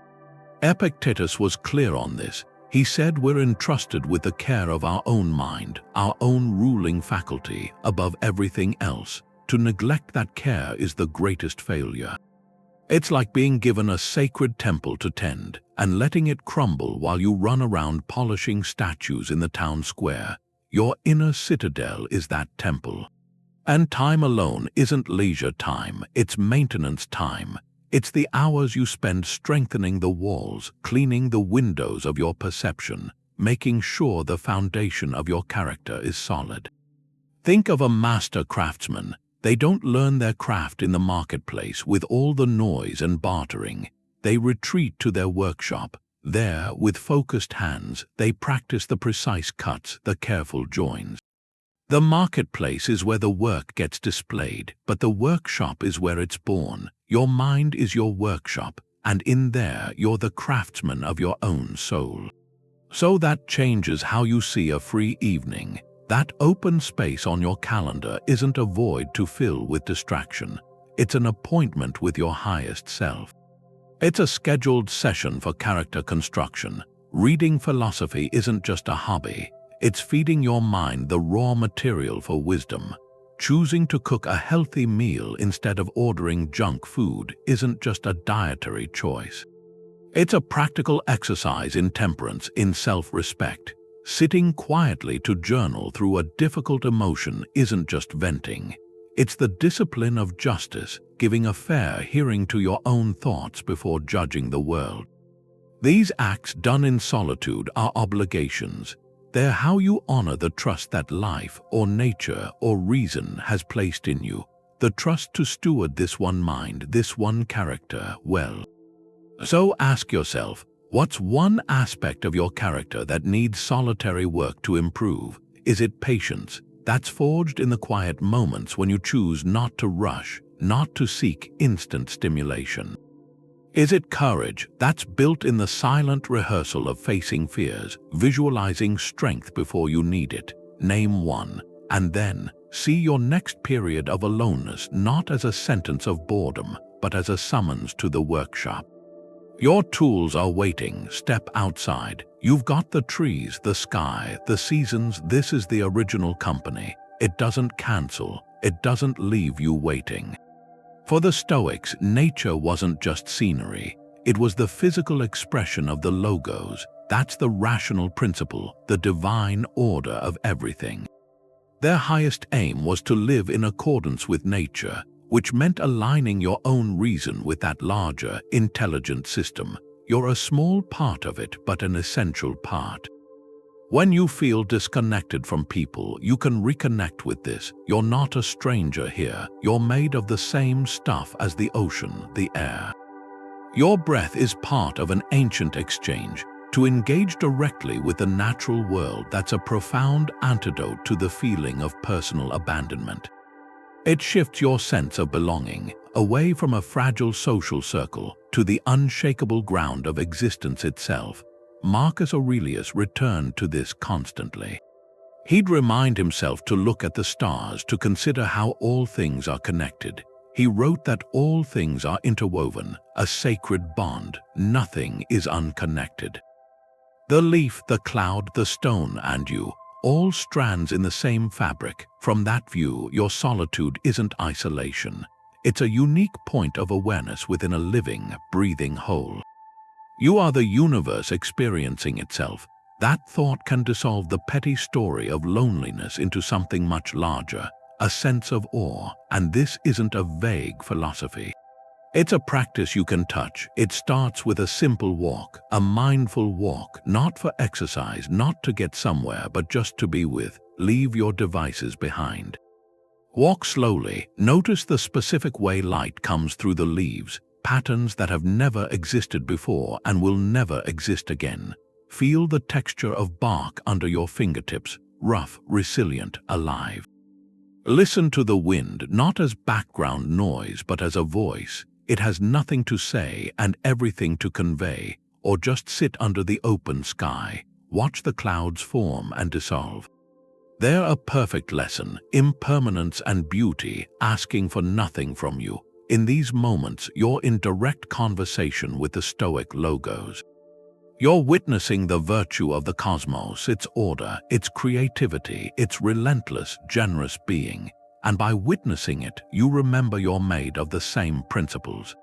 [SPEAKER 1] Epictetus was clear on this. He said we're entrusted with the care of our own mind, our own ruling faculty, above everything else. To neglect that care is the greatest failure. It's like being given a sacred temple to tend and letting it crumble while you run around polishing statues in the town square. Your inner citadel is that temple. And time alone isn't leisure time, it's maintenance time. It's the hours you spend strengthening the walls, cleaning the windows of your perception, making sure the foundation of your character is solid. Think of a master craftsman. They don't learn their craft in the marketplace with all the noise and bartering. They retreat to their workshop. There, with focused hands, they practice the precise cuts, the careful joins. The marketplace is where the work gets displayed, but the workshop is where it's born. Your mind is your workshop, and in there you're the craftsman of your own soul. So that changes how you see a free evening. That open space on your calendar isn't a void to fill with distraction. It's an appointment with your highest self. It's a scheduled session for character construction. Reading philosophy isn't just a hobby. It's feeding your mind the raw material for wisdom. Choosing to cook a healthy meal instead of ordering junk food isn't just a dietary choice. It's a practical exercise in temperance, in self-respect. Sitting quietly to journal through a difficult emotion isn't just venting. It's the discipline of justice, giving a fair hearing to your own thoughts before judging the world. These acts done in solitude are obligations. They're how you honor the trust that life or nature or reason has placed in you, the trust to steward this one mind, this one character well. So ask yourself, what's one aspect of your character that needs solitary work to improve? Is it patience? That's forged in the quiet moments when you choose not to rush, not to seek instant stimulation. Is it courage? That's built in the silent rehearsal of facing fears, visualizing strength before you need it. Name one, and then see your next period of aloneness not as a sentence of boredom, but as a summons to the workshop. Your tools are waiting. Step outside. You've got the trees, the sky, the seasons. This is the original company. It doesn't cancel. It doesn't leave you waiting. For the Stoics, nature wasn't just scenery. It was the physical expression of the logos. That's the rational principle, the divine order of everything. Their highest aim was to live in accordance with nature, which meant aligning your own reason with that larger, intelligent system. You're a small part of it, but an essential part. When you feel disconnected from people, you can reconnect with this. You're not a stranger here. You're made of the same stuff as the ocean, the air. Your breath is part of an ancient exchange. To engage directly with the natural world, that's a profound antidote to the feeling of personal abandonment. It shifts your sense of belonging, away from a fragile social circle to the unshakable ground of existence itself. Marcus Aurelius returned to this constantly. He'd remind himself to look at the stars, to consider how all things are connected. He wrote that all things are interwoven, a sacred bond. Nothing is unconnected. The leaf, the cloud, the stone, and you, all strands in the same fabric. From that view, your solitude isn't isolation. It's a unique point of awareness within a living, breathing whole. You are the universe experiencing itself. That thought can dissolve the petty story of loneliness into something much larger, a sense of awe. And this isn't a vague philosophy. It's a practice you can touch. It starts with a simple walk, a mindful walk, not for exercise, not to get somewhere, but just to be with. Leave your devices behind. Walk slowly. Notice the specific way light comes through the leaves. patterns that have never existed before and will never exist again. Feel the texture of bark under your fingertips, rough, resilient, alive. Listen to the wind not as background noise but as a voice. It has nothing to say and everything to convey. Or just sit under the open sky. Watch the clouds form and dissolve. They're a perfect lesson, impermanence and beauty, asking for nothing from you. In these moments, you're in direct conversation with the Stoic logos. You're witnessing the virtue of the cosmos, its order, its creativity, its relentless, generous being. And by witnessing it, you remember you're made of the same principles.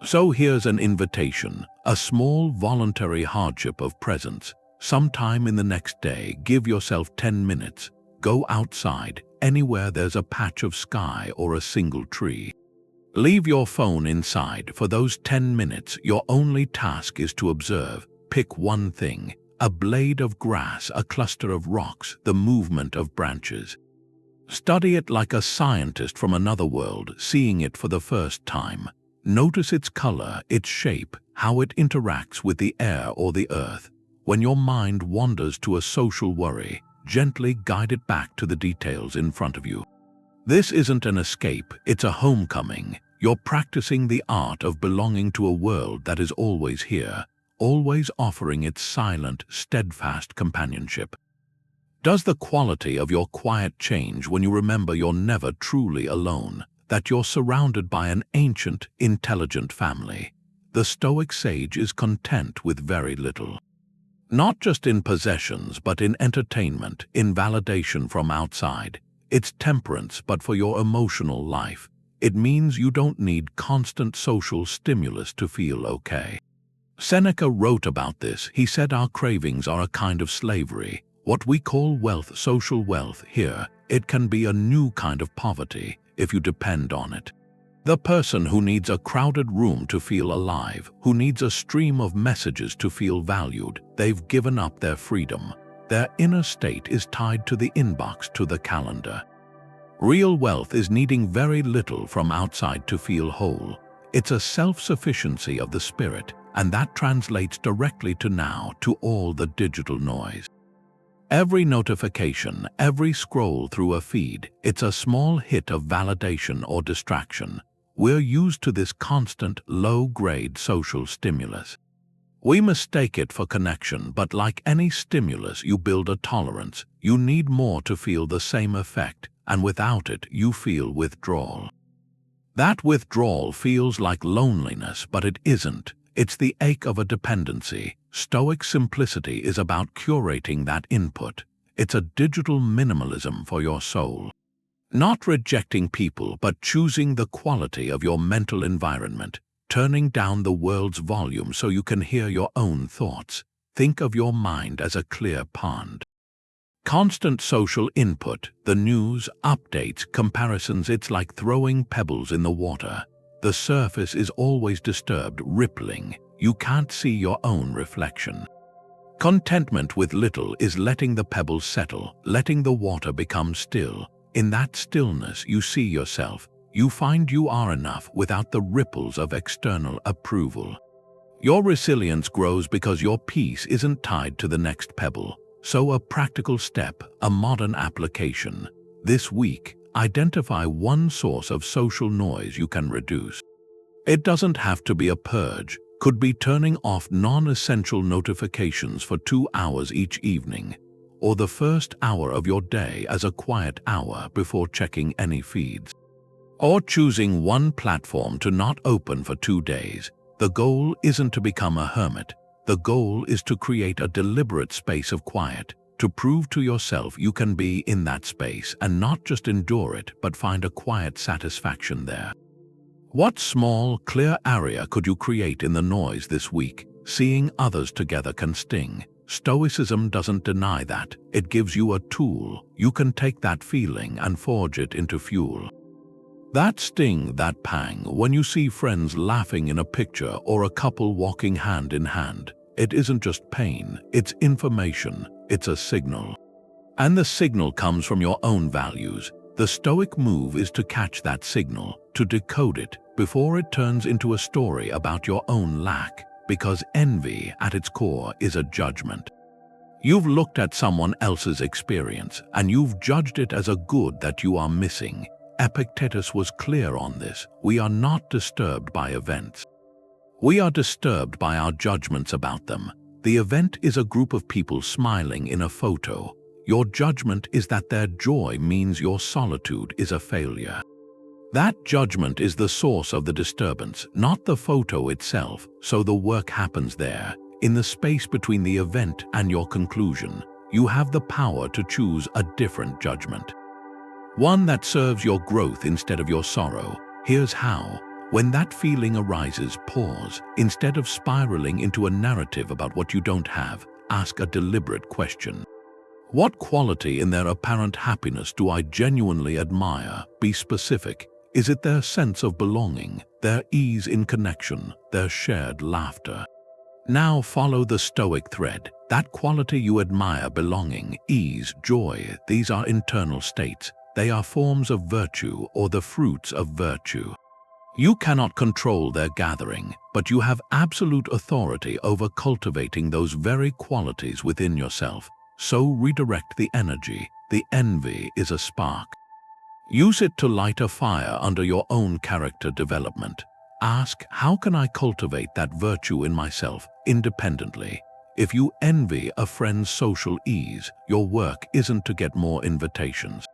[SPEAKER 1] So here's an invitation, a small voluntary hardship of presence. Sometime in the next day, give yourself 10 minutes. Go outside, anywhere there's a patch of sky or a single tree. Leave your phone inside. For those 10 minutes, your only task is to observe. Pick one thing, a blade of grass, a cluster of rocks, the movement of branches. Study it like a scientist from another world, seeing it for the first time. Notice its color, its shape, how it interacts with the air or the earth. When your mind wanders to a social worry, gently guide it back to the details in front of you. This isn't an escape, it's a homecoming. You're practicing the art of belonging to a world that is always here, always offering its silent, steadfast companionship. Does the quality of your quiet change when you remember you're never truly alone, that you're surrounded by an ancient, intelligent family? The Stoic sage is content with very little. Not just in possessions, but in entertainment, in validation from outside. It's temperance, but for your emotional life. It means you don't need constant social stimulus to feel okay. Seneca wrote about this. He said our cravings are a kind of slavery. What we call wealth, social wealth here, it can be a new kind of poverty if you depend on it. The person who needs a crowded room to feel alive, who needs a stream of messages to feel valued, they've given up their freedom. Their inner state is tied to the inbox, to the calendar. Real wealth is needing very little from outside to feel whole. It's a self-sufficiency of the spirit, and that translates directly to now, to all the digital noise. Every notification, every scroll through a feed, it's a small hit of validation or distraction. We're used to this constant, low-grade social stimulus. We mistake it for connection, but like any stimulus, you build a tolerance. You need more to feel the same effect, and without it, you feel withdrawal. That withdrawal feels like loneliness, but it isn't. It's the ache of a dependency. Stoic simplicity is about curating that input. It's a digital minimalism for your soul. Not rejecting people, but choosing the quality of your mental environment, turning down the world's volume so you can hear your own thoughts. Think of your mind as a clear pond. Constant social input, the news, updates, comparisons, it's like throwing pebbles in the water. The surface is always disturbed, rippling. You can't see your own reflection. Contentment with little is letting the pebbles settle, letting the water become still. In that stillness, you see yourself. You find you are enough without the ripples of external approval. Your resilience grows because your peace isn't tied to the next pebble. So a practical step, a modern application. This week, identify one source of social noise you can reduce. It doesn't have to be a purge. Could be turning off non-essential notifications for 2 hours each evening, or the first hour of your day as a quiet hour before checking any feeds. Or choosing one platform to not open for 2 days. The goal isn't to become a hermit. The goal is to create a deliberate space of quiet, to prove to yourself you can be in that space and not just endure it, but find a quiet satisfaction there. What small, clear area could you create in the noise this week? Seeing others together can sting. Stoicism doesn't deny that. It gives you a tool. You can take that feeling and forge it into fuel. That sting, that pang, when you see friends laughing in a picture or a couple walking hand in hand, it isn't just pain, it's information, it's a signal. And the signal comes from your own values. The Stoic move is to catch that signal, to decode it, before it turns into a story about your own lack, because envy at its core is a judgment. You've looked at someone else's experience and you've judged it as a good that you are missing. Epictetus was clear on this. We are not disturbed by events. We are disturbed by our judgments about them. The event is a group of people smiling in a photo. Your judgment is that their joy means your solitude is a failure. That judgment is the source of the disturbance, not the photo itself, so the work happens there. In the space between the event and your conclusion, you have the power to choose a different judgment. One that serves your growth instead of your sorrow. Here's how. When that feeling arises, pause. Instead of spiraling into a narrative about what you don't have, ask a deliberate question. What quality in their apparent happiness do I genuinely admire? Be specific. Is it their sense of belonging, their ease in connection, their shared laughter? Now follow the Stoic thread. That quality you admire, belonging, ease, joy, these are internal states. They are forms of virtue or the fruits of virtue. You cannot control their gathering, but you have absolute authority over cultivating those very qualities within yourself. So redirect the energy. The envy is a spark. Use it to light a fire under your own character development. Ask, how can I cultivate that virtue in myself independently? If you envy a friend's social ease, your work isn't to get more invitations.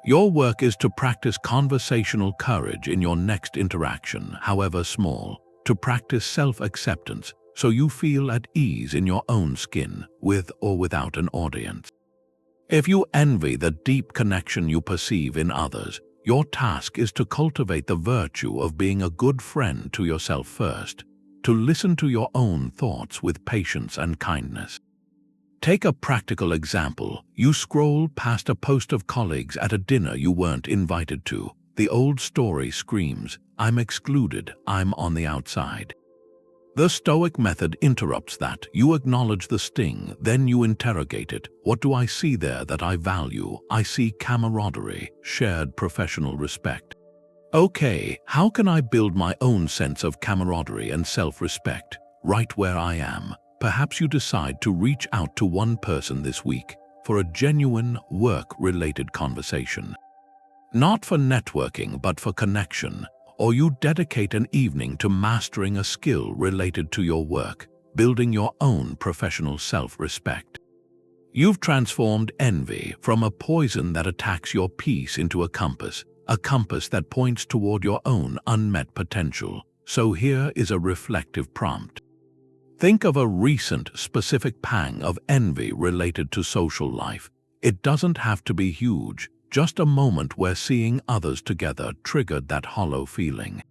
[SPEAKER 1] Your work is to practice conversational courage in your next interaction, however small, to practice self-acceptance so you feel at ease in your own skin, with or without an audience. If you envy the deep connection you perceive in others, your task is to cultivate the virtue of being a good friend to yourself first, to listen to your own thoughts with patience and kindness. Take a practical example. You scroll past a post of colleagues at a dinner you weren't invited to. The old story screams, I'm excluded, I'm on the outside. The Stoic method interrupts that. You acknowledge the sting, then you interrogate it. What do I see there that I value? I see camaraderie, shared professional respect. Okay, how can I build my own sense of camaraderie and self-respect? Right where I am. Perhaps you decide to reach out to one person this week for a genuine, work-related conversation. Not for networking, but for connection. Or you dedicate an evening to mastering a skill related to your work, building your own professional self-respect. You've transformed envy from a poison that attacks your peace into a compass that points toward your own unmet potential. So here is a reflective prompt. Think of a recent, specific pang of envy related to social life. It doesn't have to be huge, just a moment where seeing others together triggered that hollow feeling.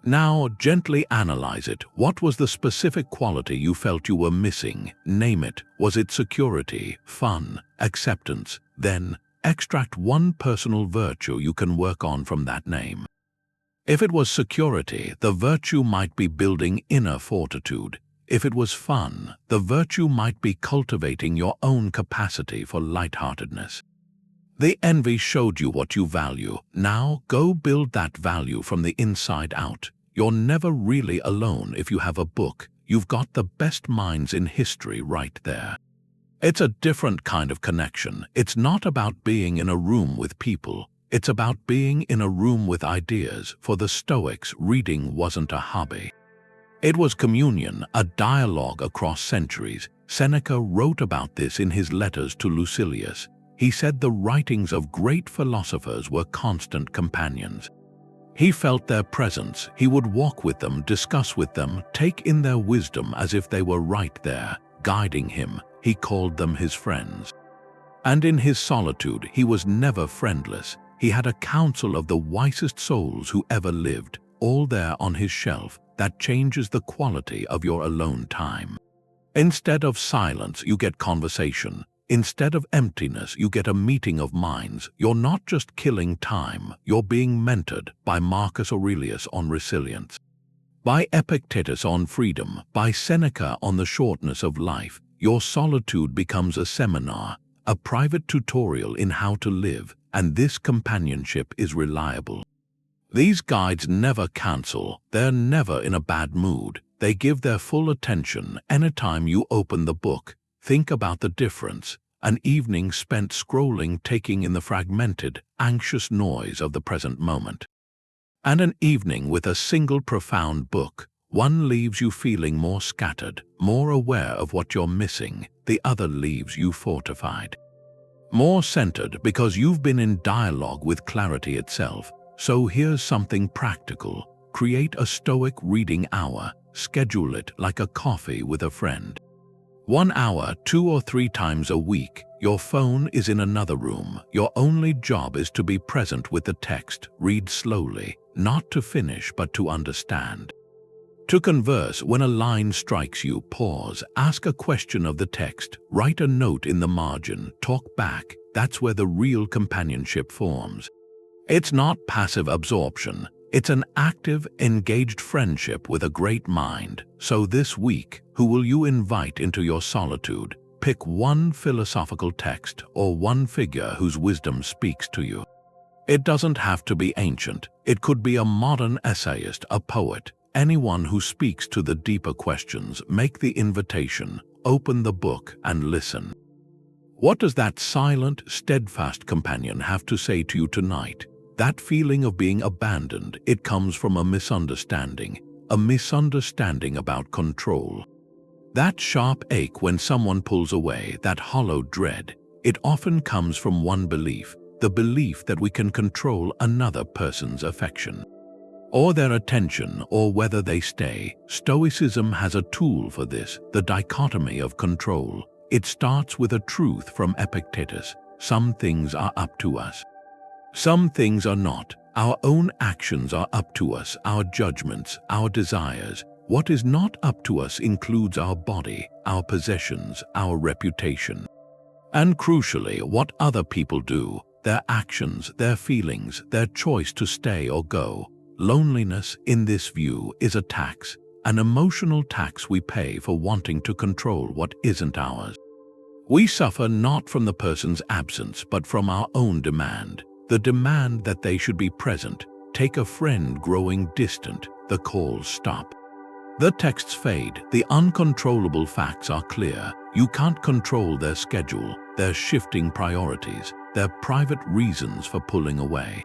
[SPEAKER 1] Now, gently analyze it. What was the specific quality you felt you were missing? Name it. Was it security, fun, acceptance? Then, extract one personal virtue you can work on from that name. If it was security, the virtue might be building inner fortitude. If it was fun, the virtue might be cultivating your own capacity for lightheartedness. The envy showed you what you value. Now go build that value from the inside out. You're never really alone if you have a book. You've got the best minds in history right there. It's a different kind of connection. It's not about being in a room with people. It's about being in a room with ideas. For the Stoics, reading wasn't a hobby. It was communion, a dialogue across centuries. Seneca wrote about this in his letters to Lucilius. He said the writings of great philosophers were constant companions. He felt their presence. He would walk with them, discuss with them, take in their wisdom as if they were right there, guiding him. He called them his friends. And in his solitude, he was never friendless. He had a council of the wisest souls who ever lived, all there on his shelf. That changes the quality of your alone time. Instead of silence, you get conversation. Instead of emptiness, you get a meeting of minds. You're not just killing time, you're being mentored by Marcus Aurelius on resilience, by Epictetus on freedom, by Seneca on the shortness of life. Your solitude becomes a seminar, a private tutorial in how to live, and this companionship is reliable. These guides never cancel, they're never in a bad mood. They give their full attention anytime you open the book. Think about the difference. An evening spent scrolling, taking in the fragmented, anxious noise of the present moment. And an evening with a single profound book. One leaves you feeling more scattered, more aware of what you're missing. The other leaves you fortified, more centered, because you've been in dialogue with clarity itself. So here's something practical. Create a Stoic reading hour. Schedule it like a coffee with a friend. 1 hour, 2 or 3 times a week. Your phone is in another room. Your only job is to be present with the text. Read slowly, not to finish but to understand. To converse, when a line strikes you, pause, ask a question of the text, write a note in the margin, talk back. That's where the real companionship forms. It's not passive absorption, it's an active, engaged friendship with a great mind. So this week, who will you invite into your solitude? Pick one philosophical text or one figure whose wisdom speaks to you. It doesn't have to be ancient. It could be a modern essayist, a poet, anyone who speaks to the deeper questions. Make the invitation, open the book, and listen. What does that silent, steadfast companion have to say to you tonight? That feeling of being abandoned, it comes from a misunderstanding about control. That sharp ache when someone pulls away, that hollow dread, it often comes from one belief, the belief that we can control another person's affection, or their attention, or whether they stay. Stoicism has a tool for this, the dichotomy of control. It starts with a truth from Epictetus. Some things are up to us. Some things are not. Our own actions are up to us, our judgments, our desires. What is not up to us includes our body, our possessions, our reputation. And crucially, what other people do, their actions, their feelings, their choice to stay or go. Loneliness, in this view, is a tax, an emotional tax we pay for wanting to control what isn't ours. We suffer not from the person's absence, but from our own demand. The demand that they should be present. Take a friend growing distant, the calls stop. The texts fade, the uncontrollable facts are clear. You can't control their schedule, their shifting priorities, their private reasons for pulling away.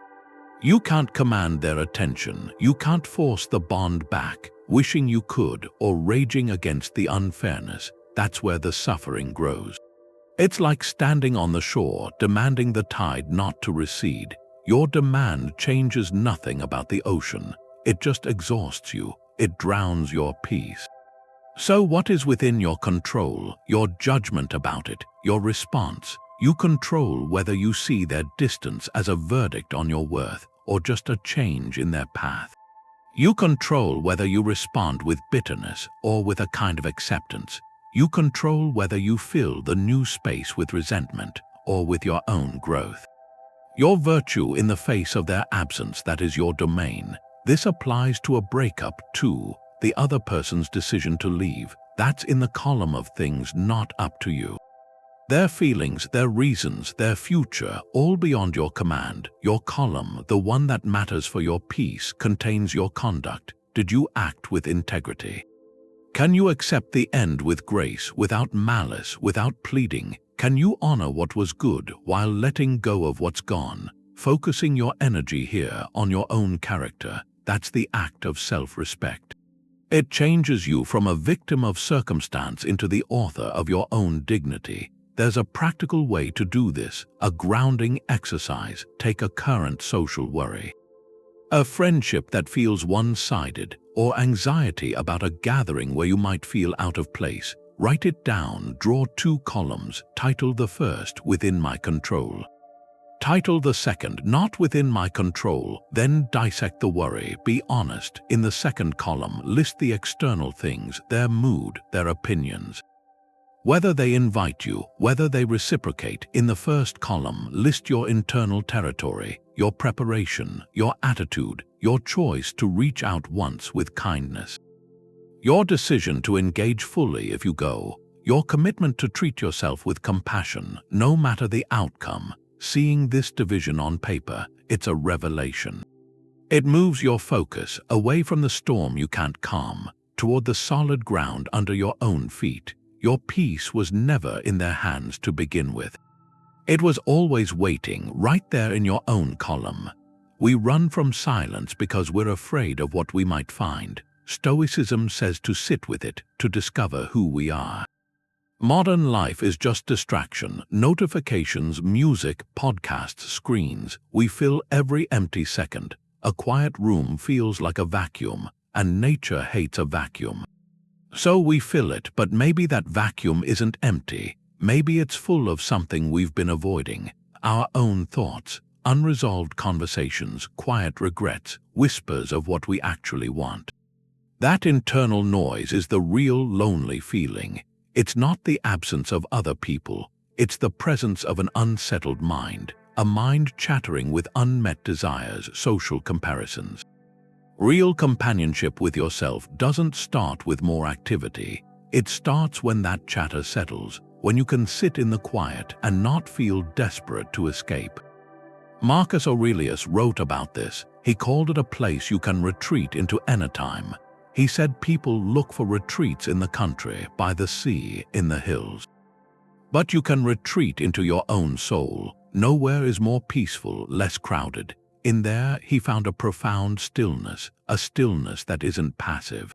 [SPEAKER 1] You can't command their attention, you can't force the bond back, wishing you could, or raging against the unfairness. That's where the suffering grows. It's like standing on the shore, demanding the tide not to recede. Your demand changes nothing about the ocean. It just exhausts you. It drowns your peace. So what is within your control, your judgment about it, your response? You control whether you see their distance as a verdict on your worth or just a change in their path. You control whether you respond with bitterness or with a kind of acceptance. You control whether you fill the new space with resentment or with your own growth. Your virtue in the face of their absence, that is your domain. This applies to a breakup too, the other person's decision to leave. That's in the column of things not up to you. Their feelings, their reasons, their future, all beyond your command. Your column, the one that matters for your peace, contains your conduct. Did you act with integrity? Can you accept the end with grace, without malice, without pleading? Can you honor what was good while letting go of what's gone? Focusing your energy here on your own character, that's the act of self-respect. It changes you from a victim of circumstance into the author of your own dignity. There's a practical way to do this, a grounding exercise. Take a current social worry, a friendship that feels one-sided, or anxiety about a gathering where you might feel out of place. Write it down, draw 2 columns, title the first, Within My Control. Title the second, Not Within My Control, then dissect the worry, be honest. In the second column, list the external things, their mood, their opinions. Whether they invite you, whether they reciprocate. In the first column, list your internal territory, your preparation, your attitude, your choice to reach out once with kindness, your decision to engage fully if you go, your commitment to treat yourself with compassion, no matter the outcome. Seeing this division on paper, it's a revelation. It moves your focus away from the storm you can't calm, toward the solid ground under your own feet. Your peace was never in their hands to begin with. It was always waiting right there in your own column. We run from silence because we're afraid of what we might find. Stoicism says to sit with it, to discover who we are. Modern life is just distraction, notifications, music, podcasts, screens. We fill every empty second. A quiet room feels like a vacuum, and nature hates a vacuum. So we fill it, but maybe that vacuum isn't empty. Maybe it's full of something we've been avoiding. Our own thoughts, unresolved conversations, quiet regrets, whispers of what we actually want. That internal noise is the real lonely feeling. It's not the absence of other people. It's the presence of an unsettled mind, a mind chattering with unmet desires, social comparisons. Real companionship with yourself doesn't start with more activity. It starts when that chatter settles, when you can sit in the quiet and not feel desperate to escape. Marcus Aurelius wrote about this. He called it a place you can retreat into anytime. He said people look for retreats in the country, by the sea, in the hills. But you can retreat into your own soul. Nowhere is more peaceful, less crowded. In there, he found a profound stillness, a stillness that isn't passive.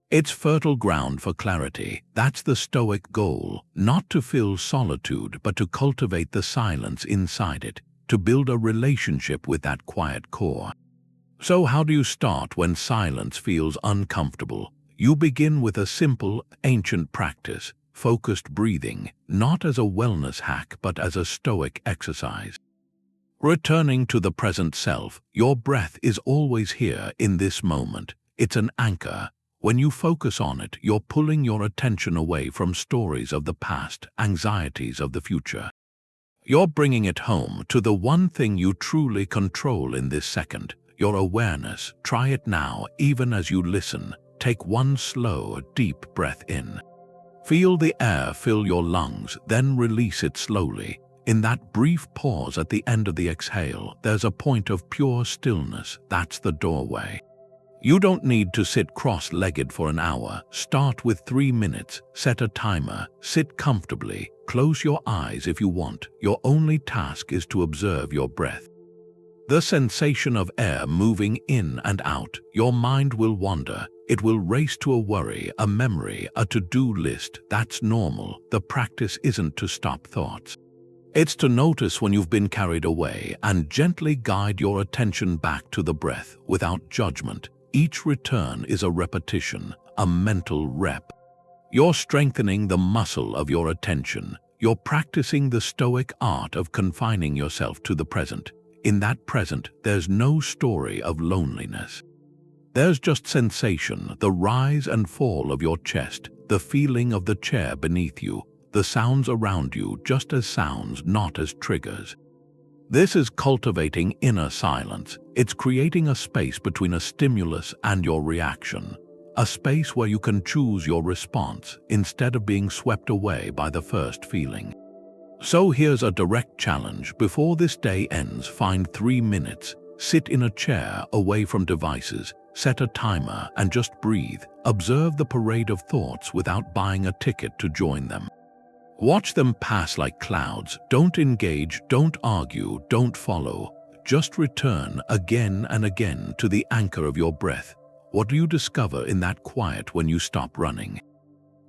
[SPEAKER 1] It's fertile ground for clarity. That's the Stoic goal, not to fill solitude, but to cultivate the silence inside it, to build a relationship with that quiet core. So how do you start when silence feels uncomfortable? You begin with a simple, ancient practice, focused breathing, not as a wellness hack but as a Stoic exercise. Returning to the present self, your breath is always here in this moment. It's an anchor. When you focus on it, you're pulling your attention away from stories of the past, anxieties of the future. You're bringing it home to the one thing you truly control in this second, your awareness. Try it now, even as you listen. Take one slow, deep breath in. Feel the air fill your lungs, then release it slowly. In that brief pause at the end of the exhale, there's a point of pure stillness. That's the doorway. You don't need to sit cross-legged for an hour. Start with 3 minutes. Set a timer. Sit comfortably. Close your eyes if you want. Your only task is to observe your breath. The sensation of air moving in and out. Your mind will wander. It will race to a worry, a memory, a to-do list. That's normal. The practice isn't to stop thoughts. It's to notice when you've been carried away and gently guide your attention back to the breath without judgment. Each return is a repetition, a mental rep. You're strengthening the muscle of your attention. You're practicing the Stoic art of confining yourself to the present. In that present, there's no story of loneliness. There's just sensation, the rise and fall of your chest, the feeling of the chair beneath you, the sounds around you just as sounds, not as triggers. This is cultivating inner silence. It's creating a space between a stimulus and your reaction, a space where you can choose your response instead of being swept away by the first feeling. So here's a direct challenge. Before this day ends, find 3 minutes. Sit in a chair away from devices. Set a timer and just breathe. Observe the parade of thoughts without buying a ticket to join them. Watch them pass like clouds. Don't engage, don't argue, don't follow. Just return again and again to the anchor of your breath. What do you discover in that quiet when you stop running?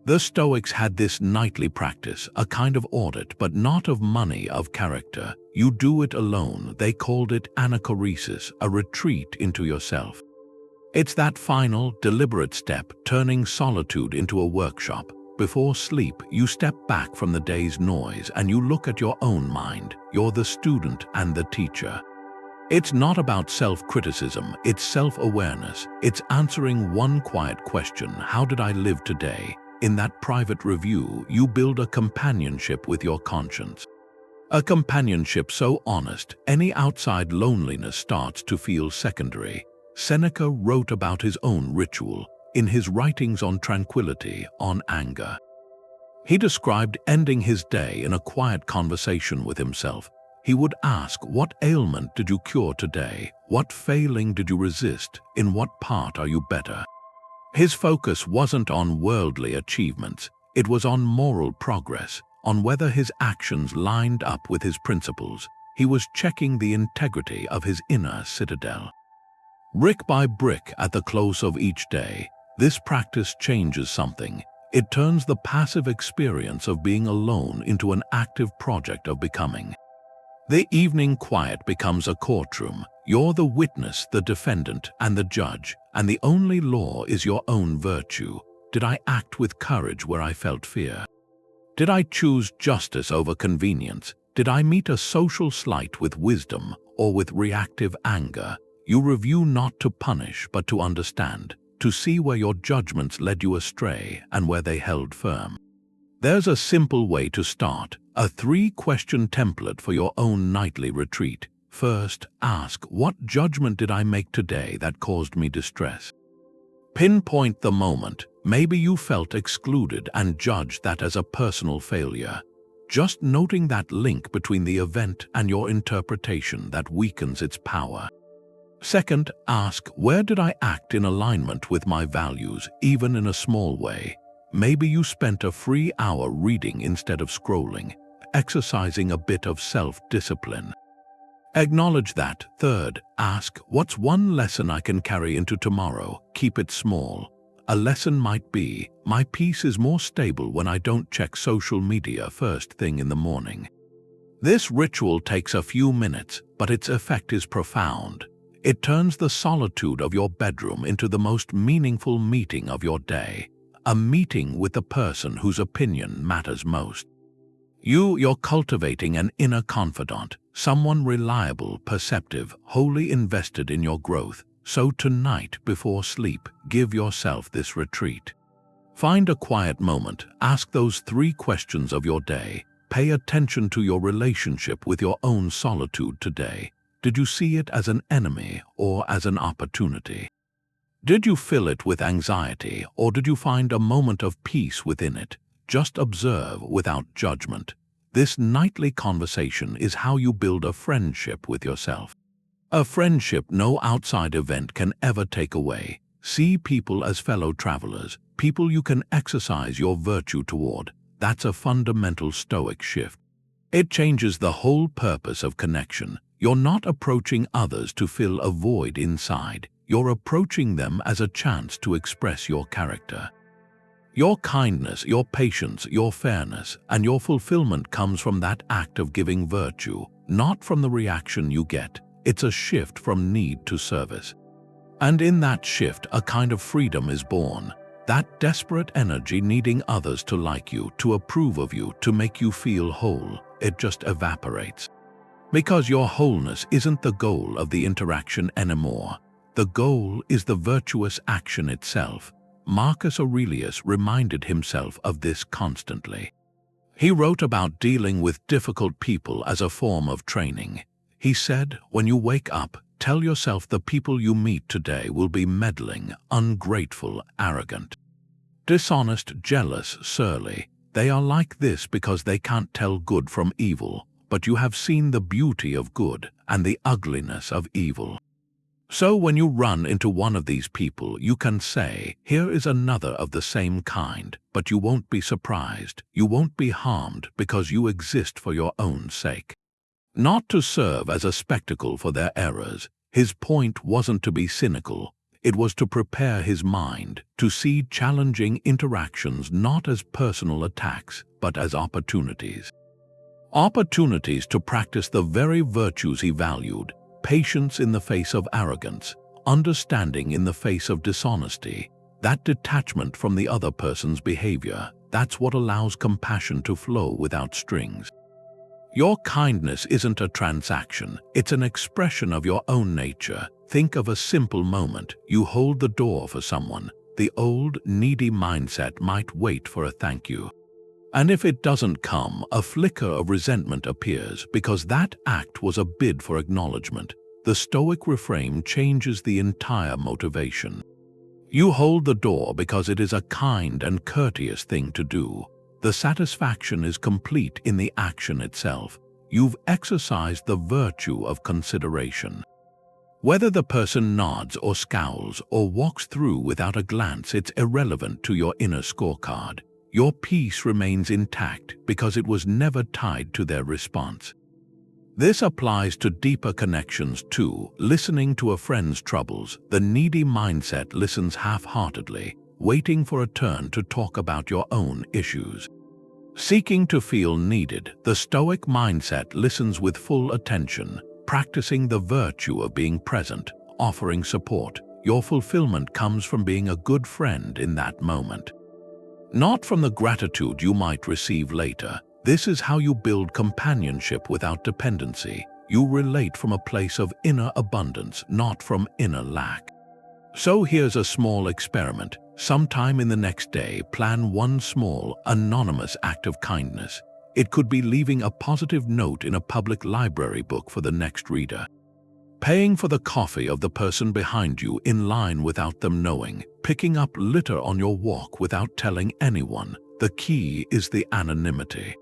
[SPEAKER 1] The Stoics had this nightly practice, a kind of audit, but not of money, of character. You do it alone. They called it anachoresis, a retreat into yourself. It's that final, deliberate step, turning solitude into a workshop. Before sleep, you step back from the day's noise and you look at your own mind. You're the student and the teacher. It's not about self-criticism, it's self-awareness. It's answering one quiet question: how did I live today? In that private review, you build a companionship with your conscience. A companionship so honest, any outside loneliness starts to feel secondary. Seneca wrote about his own ritual in his writings on tranquility, on anger. He described ending his day in a quiet conversation with himself. He would ask, what ailment did you cure today? What failing did you resist? In what part are you better? His focus wasn't on worldly achievements. It was on moral progress, on whether his actions lined up with his principles. He was checking the integrity of his inner citadel. Brick by brick, at the close of each day, this practice changes something. It turns the passive experience of being alone into an active project of becoming. The evening quiet becomes a courtroom. You're the witness, the defendant, and the judge, and the only law is your own virtue. Did I act with courage where I felt fear? Did I choose justice over convenience? Did I meet a social slight with wisdom or with reactive anger? You review not to punish but to understand, to see where your judgments led you astray and where they held firm. There's a simple way to start, a 3-question template for your own nightly retreat. First, ask, what judgment did I make today that caused me distress? Pinpoint the moment. Maybe you felt excluded and judged that as a personal failure. Just noting that link between the event and your interpretation that weakens its power. Second, ask, where did I act in alignment with my values, even in a small way? Maybe you spent a free hour reading instead of scrolling, exercising a bit of self-discipline. Acknowledge that. Third, ask, what's one lesson I can carry into tomorrow? Keep it small. A lesson might be, my peace is more stable when I don't check social media first thing in the morning. This ritual takes a few minutes, but its effect is profound. It turns the solitude of your bedroom into the most meaningful meeting of your day, a meeting with the person whose opinion matters most. You're cultivating an inner confidant, someone reliable, perceptive, wholly invested in your growth. So tonight, before sleep, give yourself this retreat. Find a quiet moment, ask those 3 questions of your day. Pay attention to your relationship with your own solitude today. Did you see it as an enemy or as an opportunity? Did you fill it with anxiety or did you find a moment of peace within it? Just observe without judgment. This nightly conversation is how you build a friendship with yourself. A friendship no outside event can ever take away. See people as fellow travelers, people you can exercise your virtue toward. That's a fundamental Stoic shift. It changes the whole purpose of connection. You're not approaching others to fill a void inside. You're approaching them as a chance to express your character. Your kindness, your patience, your fairness, and your fulfillment comes from that act of giving virtue, not from the reaction you get. It's a shift from need to service. And in that shift, a kind of freedom is born. That desperate energy needing others to like you, to approve of you, to make you feel whole, it just evaporates. Because your wholeness isn't the goal of the interaction anymore. The goal is the virtuous action itself. Marcus Aurelius reminded himself of this constantly. He wrote about dealing with difficult people as a form of training. He said, when you wake up, tell yourself the people you meet today will be meddling, ungrateful, arrogant, dishonest, jealous, surly. They are like this because they can't tell good from evil, but you have seen the beauty of good and the ugliness of evil. So when you run into one of these people, you can say, here is another of the same kind, but you won't be surprised, you won't be harmed because you exist for your own sake. Not to serve as a spectacle for their errors. His point wasn't to be cynical. It was to prepare his mind to see challenging interactions not as personal attacks, but as opportunities. Opportunities to practice the very virtues he valued: patience in the face of arrogance, understanding in the face of dishonesty. That detachment from the other person's behavior, that's what allows compassion to flow without strings. Your kindness isn't a transaction, it's an expression of your own nature. Think of a simple moment. You hold the door for someone. The old, needy mindset might wait for a thank you. And if it doesn't come, a flicker of resentment appears because that act was a bid for acknowledgement. The Stoic reframe changes the entire motivation. You hold the door because it is a kind and courteous thing to do. The satisfaction is complete in the action itself. you've exercised the virtue of consideration. Whether the person nods or scowls or walks through without a glance, it's irrelevant to your inner scorecard. Your peace remains intact because it was never tied to their response. This applies to deeper connections too. Listening to a friend's troubles, the needy mindset listens half-heartedly, waiting for a turn to talk about your own issues. Seeking to feel needed, the Stoic mindset listens with full attention, practicing the virtue of being present, offering support. Your fulfillment comes from being a good friend in that moment, not from the gratitude you might receive later. This is how you build companionship without dependency. You relate from a place of inner abundance, not from inner lack. So here's a small experiment. Sometime in the next day, plan one small, anonymous act of kindness. It could be leaving a positive note in a public library book for the next reader, paying for the coffee of the person behind you in line without them knowing, picking up litter on your walk without telling anyone. The key is the anonymity.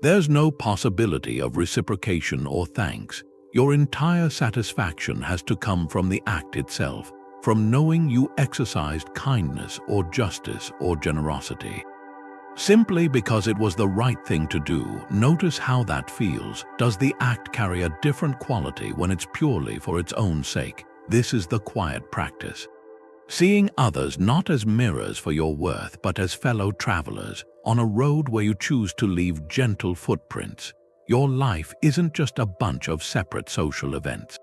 [SPEAKER 1] There's no possibility of reciprocation or thanks. Your entire satisfaction has to come from the act itself, from knowing you exercised kindness or justice or generosity, simply because it was the right thing to do. Notice how that feels. Does the act carry a different quality when it's purely for its own sake? This is the quiet practice. Seeing others not as mirrors for your worth, but as fellow travelers on a road where you choose to leave gentle footprints. Your life isn't just a bunch of separate social events.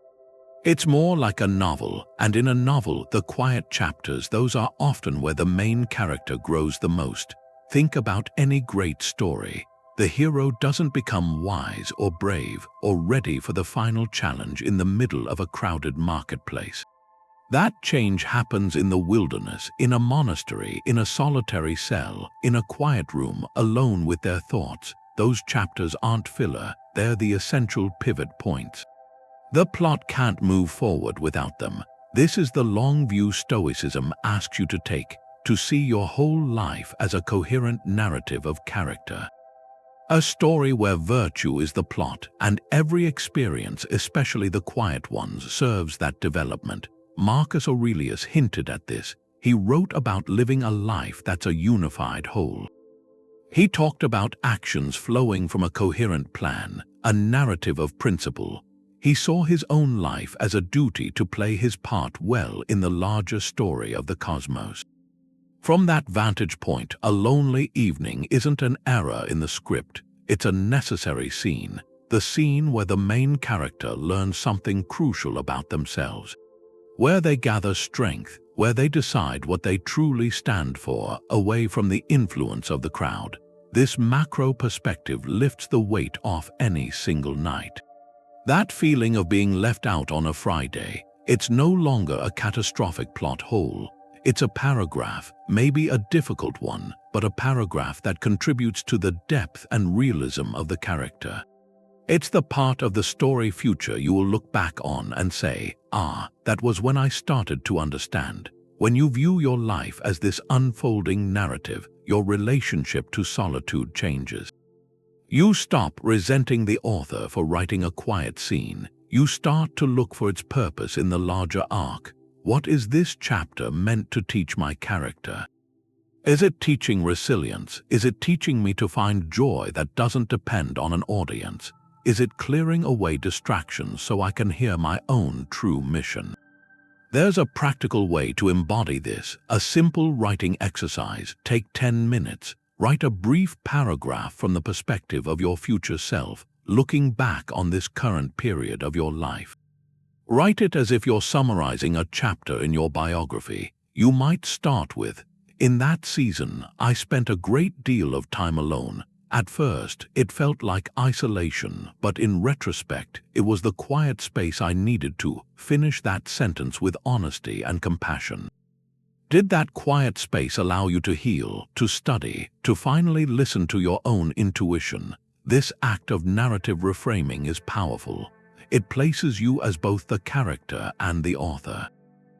[SPEAKER 1] It's more like a novel, and in a novel, the quiet chapters, those are often where the main character grows the most. Think about any great story. The hero doesn't become wise or brave or ready for the final challenge in the middle of a crowded marketplace. That change happens in the wilderness, in a monastery, in a solitary cell, in a quiet room, alone with their thoughts. Those chapters aren't filler, they're the essential pivot points. The plot can't move forward without them. This is the long view Stoicism asks you to take, to see your whole life as a coherent narrative of character. A story where virtue is the plot, and every experience, especially the quiet ones, serves that development. Marcus Aurelius hinted at this. He wrote about living a life that's a unified whole. He talked about actions flowing from a coherent plan, a narrative of principle. He saw his own life as a duty to play his part well in the larger story of the cosmos. From that vantage point, a lonely evening isn't an error in the script, it's a necessary scene, the scene where the main character learns something crucial about themselves, where they gather strength, where they decide what they truly stand for, away from the influence of the crowd. This macro perspective lifts the weight off any single night. That feeling of being left out on a Friday, it's no longer a catastrophic plot hole. It's a paragraph, maybe a difficult one, but a paragraph that contributes to the depth and realism of the character. It's the part of the story future you will look back on and say, that was when I started to understand. When you view your life as this unfolding narrative, your relationship to solitude changes. You stop resenting the author for writing a quiet scene. You start to look for its purpose in the larger arc. What is this chapter meant to teach my character? Is it teaching resilience? Is it teaching me to find joy that doesn't depend on an audience? Is it clearing away distractions so I can hear my own true mission? There's a practical way to embody this, a simple writing exercise. Take 10 minutes. Write a brief paragraph from the perspective of your future self, looking back on this current period of your life. Write it as if you're summarizing a chapter in your biography. You might start with, "In that season, I spent a great deal of time alone. At first, it felt like isolation, but in retrospect, it was the quiet space I needed to." Finish that sentence with honesty and compassion. Did that quiet space allow you to heal, to study, to finally listen to your own intuition? This act of narrative reframing is powerful. It places you as both the character and the author.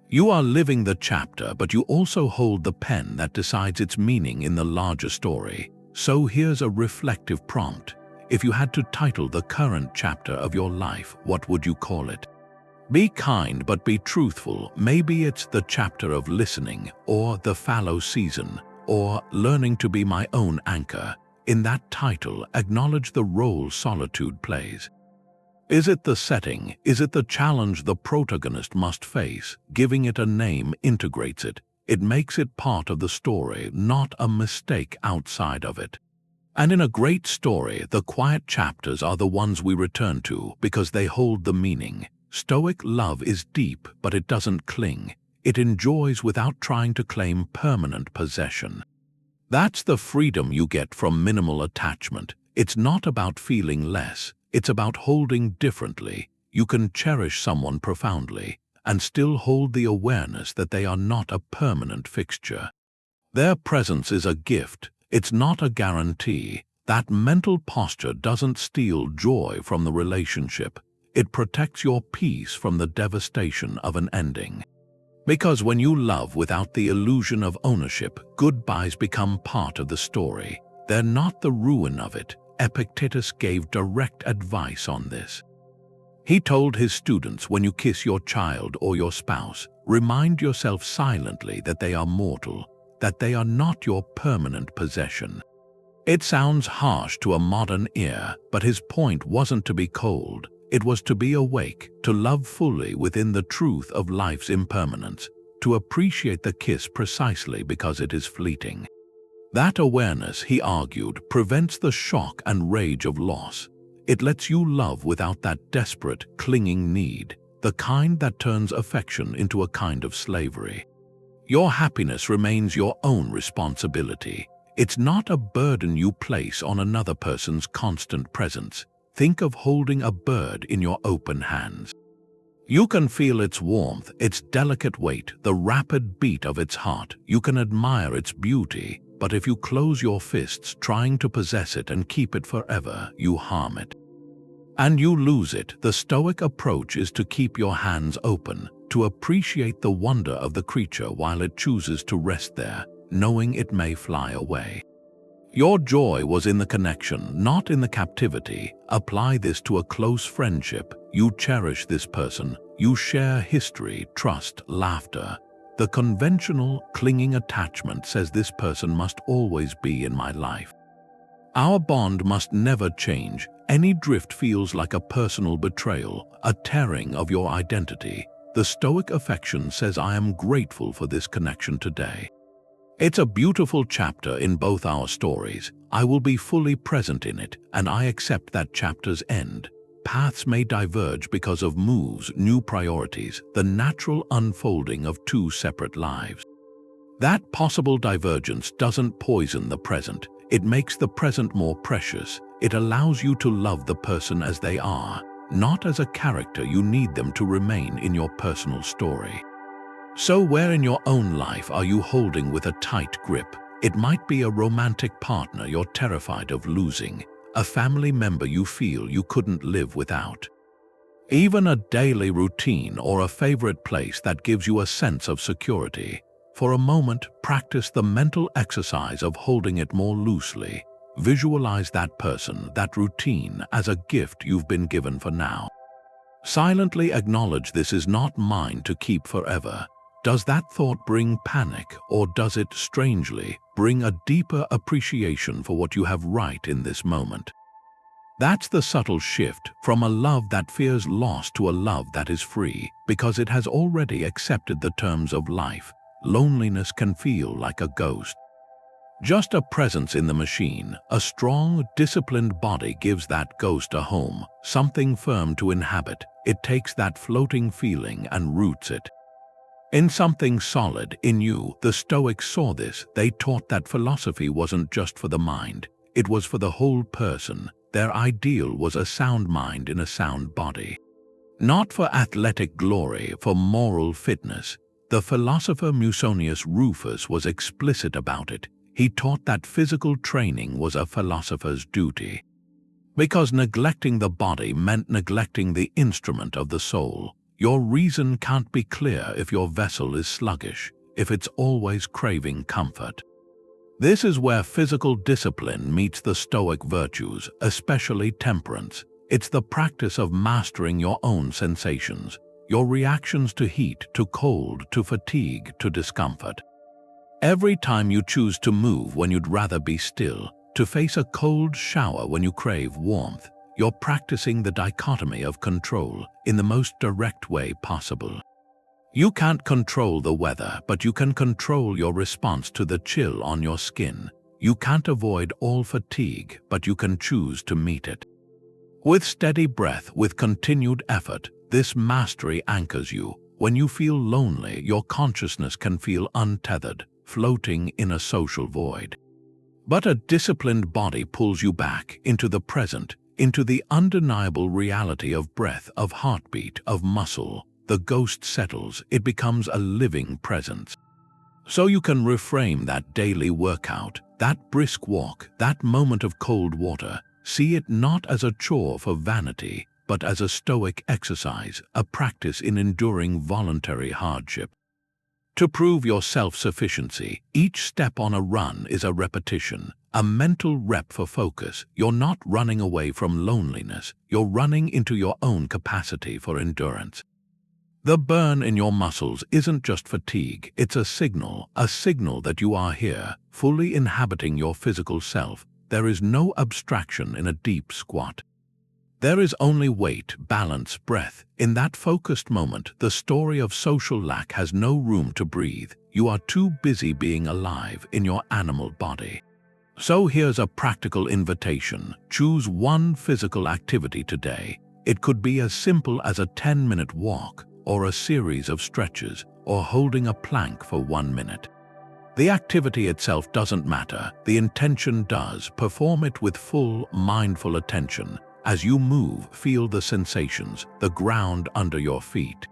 [SPEAKER 1] You are living the chapter, but you also hold the pen that decides its meaning in the larger story. So here's a reflective prompt. If you had to title the current chapter of your life, what would you call it? Be kind but be truthful. Maybe it's the chapter of listening, or the fallow season, or learning to be my own anchor. In that title, acknowledge the role solitude plays. Is it the setting? Is it the challenge the protagonist must face? Giving it a name integrates it. It makes it part of the story, not a mistake outside of it. And in a great story, the quiet chapters are the ones we return to because they hold the meaning. Stoic love is deep, but it doesn't cling. It enjoys without trying to claim permanent possession. That's the freedom you get from minimal attachment. It's not about feeling less. It's about holding differently. You can cherish someone profoundly and still hold the awareness that they are not a permanent fixture. Their presence is a gift. It's not a guarantee. That mental posture doesn't steal joy from the relationship. It protects your peace from the devastation of an ending. Because when you love without the illusion of ownership, goodbyes become part of the story. They're not the ruin of it. Epictetus gave direct advice on this. He told his students, when you kiss your child or your spouse, remind yourself silently that they are mortal, that they are not your permanent possession. It sounds harsh to a modern ear, but his point wasn't to be cold. It was to be awake, to love fully within the truth of life's impermanence, to appreciate the kiss precisely because it is fleeting. That awareness, he argued, prevents the shock and rage of loss. It lets you love without that desperate, clinging need, the kind that turns affection into a kind of slavery. Your happiness remains your own responsibility. It's not a burden you place on another person's constant presence. Think of holding a bird in your open hands. You can feel its warmth, its delicate weight, the rapid beat of its heart. You can admire its beauty, but if you close your fists trying to possess it and keep it forever, you harm it. And you lose it. The Stoic approach is to keep your hands open, to appreciate the wonder of the creature while it chooses to rest there, knowing it may fly away. Your joy was in the connection, not in the captivity. Apply this to a close friendship. You cherish this person. You share history, trust, laughter. The conventional, clinging attachment says this person must always be in my life. Our bond must never change. Any drift feels like a personal betrayal, a tearing of your identity. The Stoic affection says, I am grateful for this connection today. It's a beautiful chapter in both our stories. I will be fully present in it, and I accept that chapter's end. Paths may diverge because of moves, new priorities, the natural unfolding of two separate lives. That possible divergence doesn't poison the present. It makes the present more precious. It allows you to love the person as they are, not as a character you need them to remain in your personal story. So where in your own life are you holding with a tight grip? It might be a romantic partner you're terrified of losing, a family member you feel you couldn't live without. Even a daily routine or a favorite place that gives you a sense of security. For a moment, practice the mental exercise of holding it more loosely. Visualize that person, that routine, as a gift you've been given for now. Silently acknowledge this is not mine to keep forever. Does that thought bring panic, or does it, strangely, bring a deeper appreciation for what you have right in this moment? That's the subtle shift from a love that fears loss to a love that is free, because it has already accepted the terms of life. Loneliness can feel like a ghost. Just a presence in the machine, a strong, disciplined body gives that ghost a home, something firm to inhabit. It takes that floating feeling and roots it in something solid, in you. The Stoics saw this. They taught that philosophy wasn't just for the mind, it was for the whole person. Their ideal was a sound mind in a sound body. Not for athletic glory, for moral fitness. The philosopher Musonius Rufus was explicit about it. He taught that physical training was a philosopher's duty, because neglecting the body meant neglecting the instrument of the soul. Your reason can't be clear if your vessel is sluggish, if it's always craving comfort. This is where physical discipline meets the Stoic virtues, especially temperance. It's the practice of mastering your own sensations, your reactions to heat, to cold, to fatigue, to discomfort. Every time you choose to move when you'd rather be still, to face a cold shower when you crave warmth, you're practicing the dichotomy of control in the most direct way possible. You can't control the weather, but you can control your response to the chill on your skin. You can't avoid all fatigue, but you can choose to meet it. With steady breath, with continued effort, this mastery anchors you. When you feel lonely, your consciousness can feel untethered, floating in a social void. But a disciplined body pulls you back into the present, into the undeniable reality of breath, of heartbeat, of muscle. The ghost settles, it becomes a living presence. So you can reframe that daily workout, that brisk walk, that moment of cold water. See it not as a chore for vanity, but as a Stoic exercise, a practice in enduring voluntary hardship. To prove your self-sufficiency, each step on a run is a repetition, a mental rep for focus. You're not running away from loneliness, you're running into your own capacity for endurance. The burn in your muscles isn't just fatigue, it's a signal that you are here, fully inhabiting your physical self. There is no abstraction in a deep squat. There is only weight, balance, breath. In that focused moment, the story of social lack has no room to breathe. You are too busy being alive in your animal body. So here's a practical invitation. Choose one physical activity today. It could be as simple as a 10-minute walk, or a series of stretches, or holding a plank for 1 minute. The activity itself doesn't matter, the intention does. Perform it with full, mindful attention. As you move, feel the sensations, the ground under your feet,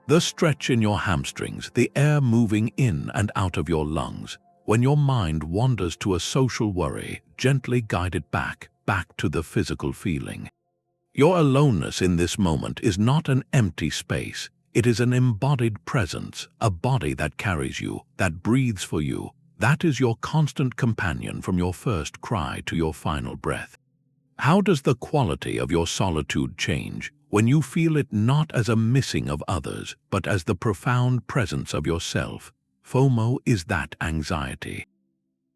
[SPEAKER 1] the stretch in your hamstrings, the air moving in and out of your lungs. When your mind wanders to a social worry, gently guide it back to the physical feeling. Your aloneness in this moment is not an empty space. It is an embodied presence, a body that carries you, that breathes for you. That is your constant companion from your first cry to your final breath. How does the quality of your solitude change when you feel it not as a missing of others, but as the profound presence of yourself? FOMO is that anxiety.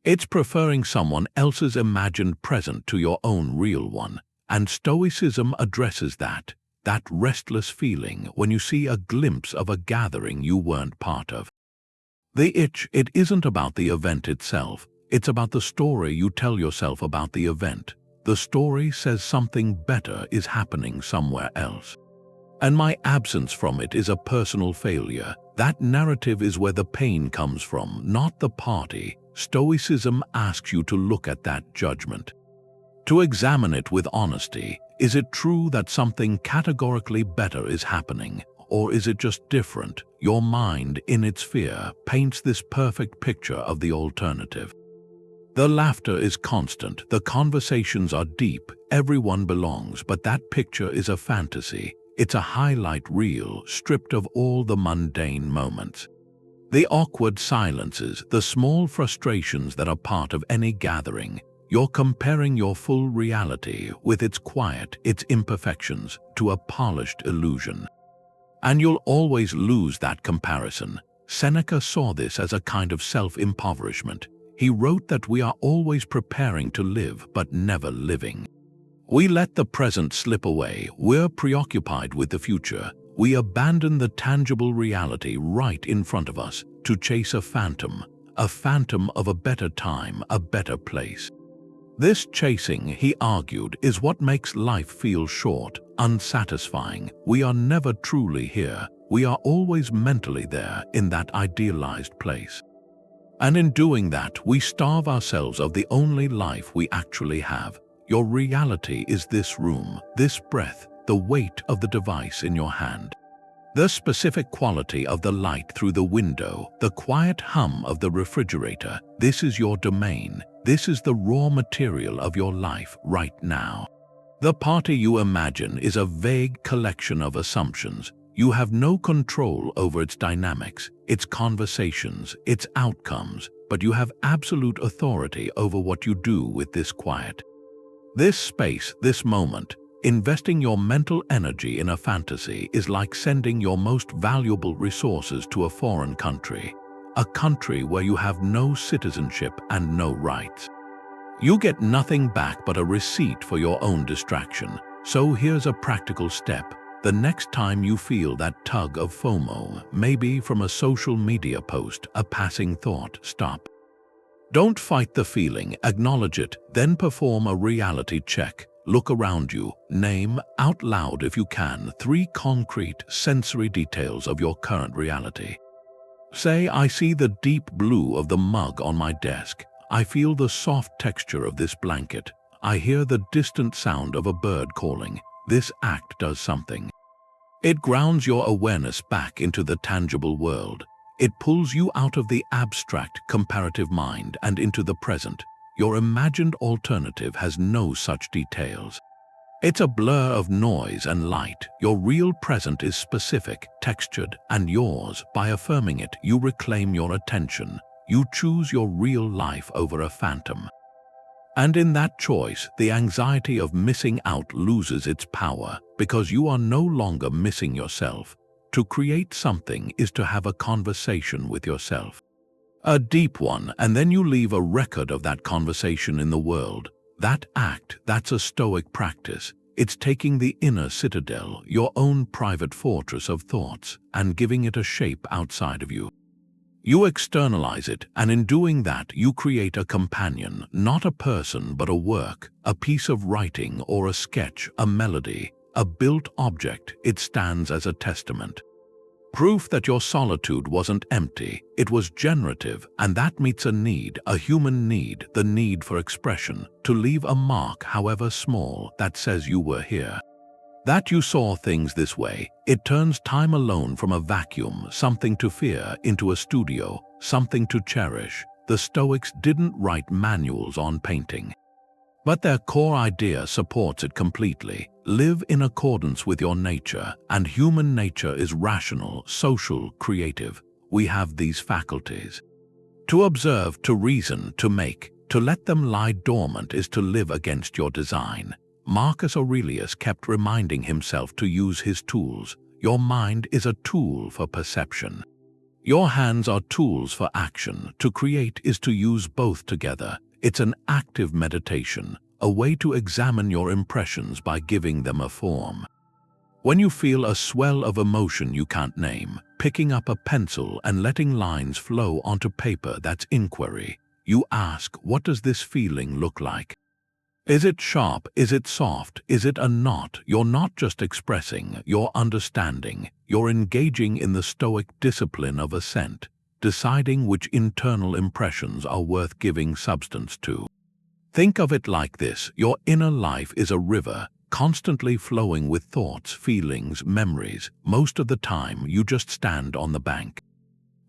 [SPEAKER 1] It's preferring someone else's imagined present to your own real one, and Stoicism addresses that restless feeling when you see a glimpse of a gathering you weren't part of. The itch, it isn't about the event itself, it's about the story you tell yourself about the event. The story says something better is happening somewhere else, and my absence from it is a personal failure. That narrative is where the pain comes from, not the party. Stoicism asks you to look at that judgment, to examine it with honesty. Is it true that something categorically better is happening, or is it just different? Your mind, in its fear, paints this perfect picture of the alternative. The laughter is constant, the conversations are deep, everyone belongs, but that picture is a fantasy. It's a highlight reel, stripped of all the mundane moments. The awkward silences, the small frustrations that are part of any gathering. You're comparing your full reality with its quiet, its imperfections, to a polished illusion. And you'll always lose that comparison. Seneca saw this as a kind of self-impoverishment. He wrote that we are always preparing to live, but never living. We let the present slip away. We're preoccupied with the future. We abandon the tangible reality right in front of us to chase a phantom of a better time, a better place. This chasing, he argued, is what makes life feel short, unsatisfying. We are never truly here. We are always mentally there, in that idealized place. And in doing that, we starve ourselves of the only life we actually have. Your reality is this room, this breath, the weight of the device in your hand. The specific quality of the light through the window, the quiet hum of the refrigerator. This is your domain. This is the raw material of your life right now. The party you imagine is a vague collection of assumptions. You have no control over its dynamics, its conversations, its outcomes, but you have absolute authority over what you do with this quiet. This space, this moment, investing your mental energy in a fantasy is like sending your most valuable resources to a foreign country, a country where you have no citizenship and no rights. You get nothing back but a receipt for your own distraction. So here's a practical step. The next time you feel that tug of FOMO, maybe from a social media post, a passing thought, stop. Don't fight the feeling, acknowledge it, then perform a reality check. Look around you, name, out loud if you can, 3 concrete, sensory details of your current reality. Say, I see the deep blue of the mug on my desk. I feel the soft texture of this blanket. I hear the distant sound of a bird calling. This act does something. It grounds your awareness back into the tangible world. It pulls you out of the abstract, comparative mind and into the present. Your imagined alternative has no such details. It's a blur of noise and light. Your real present is specific, textured, and yours. By affirming it, you reclaim your attention. You choose your real life over a phantom. And in that choice, the anxiety of missing out loses its power because you are no longer missing yourself. To create something is to have a conversation with yourself. A deep one, and then you leave a record of that conversation in the world. That act, that's a Stoic practice. It's taking the inner citadel, your own private fortress of thoughts, and giving it a shape outside of you. You externalize it, and in doing that, you create a companion, not a person but a work, a piece of writing or a sketch, a melody, a built object. It stands as a testament. Proof that your solitude wasn't empty, it was generative, and that meets a need, a human need, the need for expression, to leave a mark, however small, that says you were here. That you saw things this way. It turns time alone from a vacuum, something to fear, into a studio, something to cherish. The Stoics didn't write manuals on painting, but their core idea supports it completely. Live in accordance with your nature, and human nature is rational, social, creative. We have these faculties. To observe, to reason, to make, to let them lie dormant is to live against your design. Marcus Aurelius kept reminding himself to use his tools. Your mind is a tool for perception. Your hands are tools for action. To create is to use both together. It's an active meditation, a way to examine your impressions by giving them a form. When you feel a swell of emotion you can't name, picking up a pencil and letting lines flow onto paper, that's inquiry. You ask, what does this feeling look like? Is it sharp? Is it soft? Is it a knot? You're not just expressing, you're understanding. You're engaging in the Stoic discipline of assent, deciding which internal impressions are worth giving substance to. Think of it like this: your inner life is a river, constantly flowing with thoughts, feelings, memories. Most of the time, you just stand on the bank.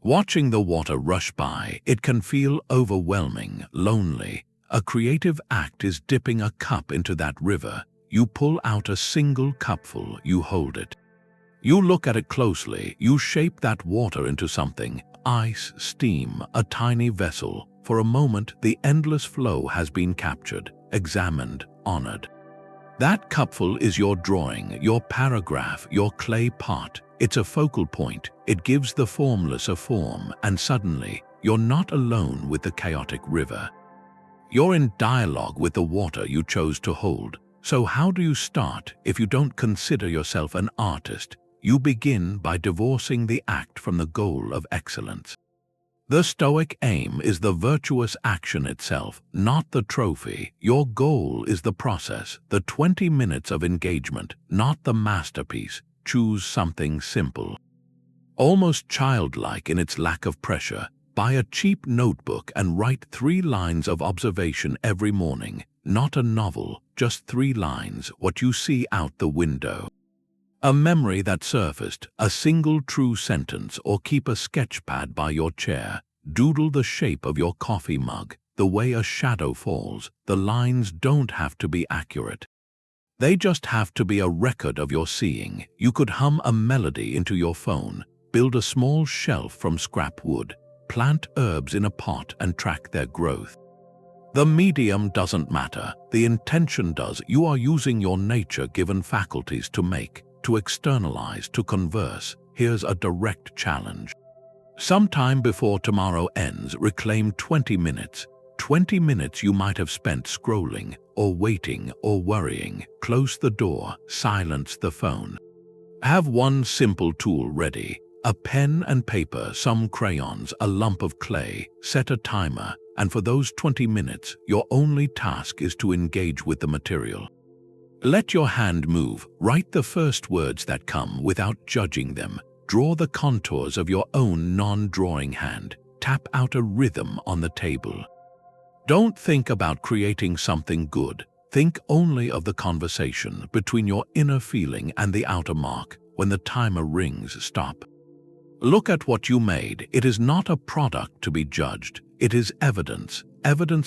[SPEAKER 1] Watching the water rush by, it can feel overwhelming, lonely. A creative act is dipping a cup into that river. You pull out a single cupful, you hold it. You look at it closely, you shape that water into something: ice, steam, a tiny vessel. For a moment, the endless flow has been captured, examined, honored. That cupful is your drawing, your paragraph, your clay pot. It's a focal point. It gives the formless a form, and suddenly, you're not alone with the chaotic river. You're in dialogue with the water you chose to hold. So how do you start if you don't consider yourself an artist? You begin by divorcing the act from the goal of excellence. The Stoic aim is the virtuous action itself, not the trophy. Your goal is the process, the 20 minutes of engagement, not the masterpiece. Choose something simple, almost childlike in its lack of pressure. Buy a cheap notebook and write 3 lines of observation every morning. Not a novel, just 3 lines, what you see out the window. A memory that surfaced, a single true sentence, or keep a sketch pad by your chair. Doodle the shape of your coffee mug, the way a shadow falls. The lines don't have to be accurate. They just have to be a record of your seeing. You could hum a melody into your phone, build a small shelf from scrap wood. plant herbs in a pot and track their growth. The medium doesn't matter, the intention does. You are using your nature-given faculties to make, to externalize, to converse. Here's a direct challenge. Sometime before tomorrow ends, reclaim 20 minutes. 20 minutes you might have spent scrolling, or waiting, or worrying. Close the door, silence the phone. Have one simple tool ready. A pen and paper, some crayons, a lump of clay. Set a timer, and for those 20 minutes, your only task is to engage with the material. Let your hand move. Write the first words that come without judging them. Draw the contours of your own non-drawing hand. Tap out a rhythm on the table. Don't think about creating something good. Think only of the conversation between your inner feeling and the outer mark. When the timer rings, stop. Look at what you made. It is not a product to be judged. It is evidence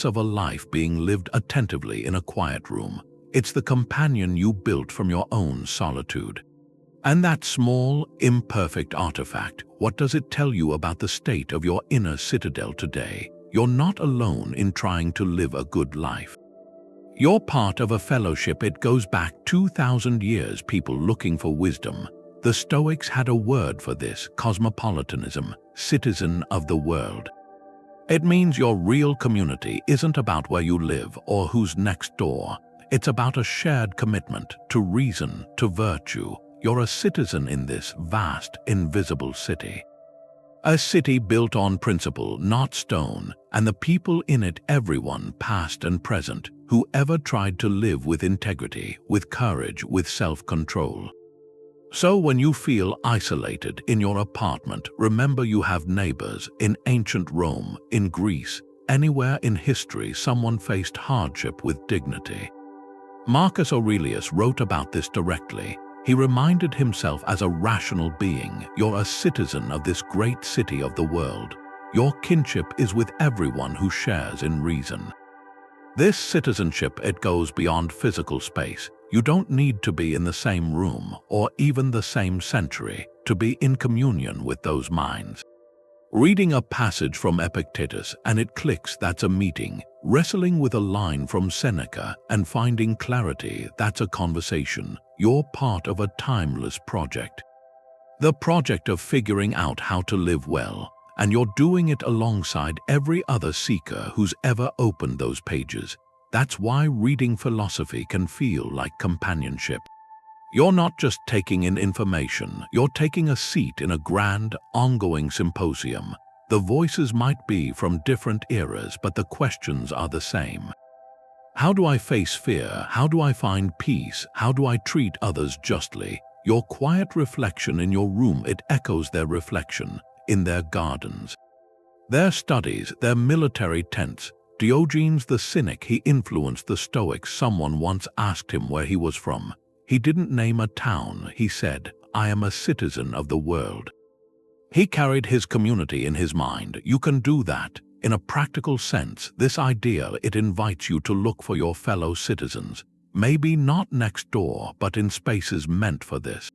[SPEAKER 1] of a life being lived attentively in a quiet room. It's the companion you built from your own solitude. And that small, imperfect artifact, what does it tell you about the state of your inner citadel today? You're not alone in trying to live a good life. You're part of a fellowship. It goes back 2,000 years, people looking for wisdom. The Stoics had a word for this: cosmopolitanism, citizen of the world. It means your real community isn't about where you live or who's next door. It's about a shared commitment to reason, to virtue. You're a citizen in this vast, invisible city. A city built on principle, not stone, and the people in it, everyone, past and present, who ever tried to live with integrity, with courage, with self-control. So when you feel isolated in your apartment, remember you have neighbors. In ancient Rome, in Greece, anywhere in history, someone faced hardship with dignity. Marcus Aurelius wrote about this directly. He reminded himself as a rational being, you're a citizen of this great city of the world. Your kinship is with everyone who shares in reason. This citizenship, it goes beyond physical space. You don't need to be in the same room or even the same century to be in communion with those minds. Reading a passage from Epictetus and it clicks, that's a meeting. Wrestling with a line from Seneca and finding clarity, that's a conversation. You're part of a timeless project. The project of figuring out how to live well, and you're doing it alongside every other seeker who's ever opened those pages. That's why reading philosophy can feel like companionship. You're not just taking in information, you're taking a seat in a grand, ongoing symposium. The voices might be from different eras, but the questions are the same. How do I face fear? How do I find peace? How do I treat others justly? Your quiet reflection in your room, it echoes their reflection in their gardens, their studies, their military tents. Diogenes the Cynic, he influenced the Stoics. Someone once asked him where he was from. He didn't name a town. He said, I am a citizen of the world. He carried his community in his mind. You can do that. In a practical sense, this idea, it invites you to look for your fellow citizens, maybe not next door, but in spaces meant for this.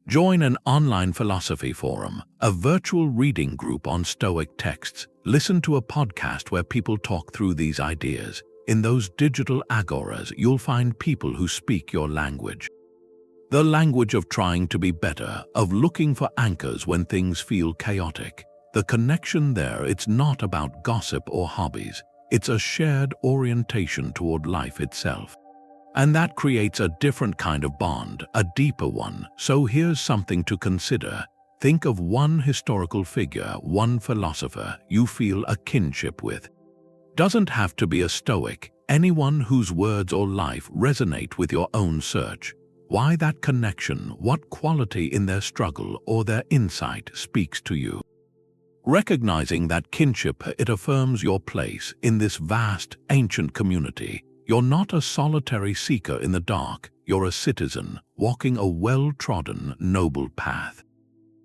[SPEAKER 1] Join an online philosophy forum, a virtual reading group on Stoic texts. Listen to a podcast where people talk through these ideas. In those digital agoras, you'll find people who speak your language. The language of trying to be better, of looking for anchors when things feel chaotic. The connection there, it's not about gossip or hobbies. It's a shared orientation toward life itself. And that creates a different kind of bond, a deeper one. So here's something to consider. Think of one historical figure, one philosopher you feel a kinship with. Doesn't have to be a Stoic, anyone whose words or life resonate with your own search. Why that connection? What quality in their struggle or their insight speaks to you? Recognizing that kinship, it affirms your place in this vast, ancient community. You're not a solitary seeker in the dark. You're a citizen, walking a well-trodden, noble path.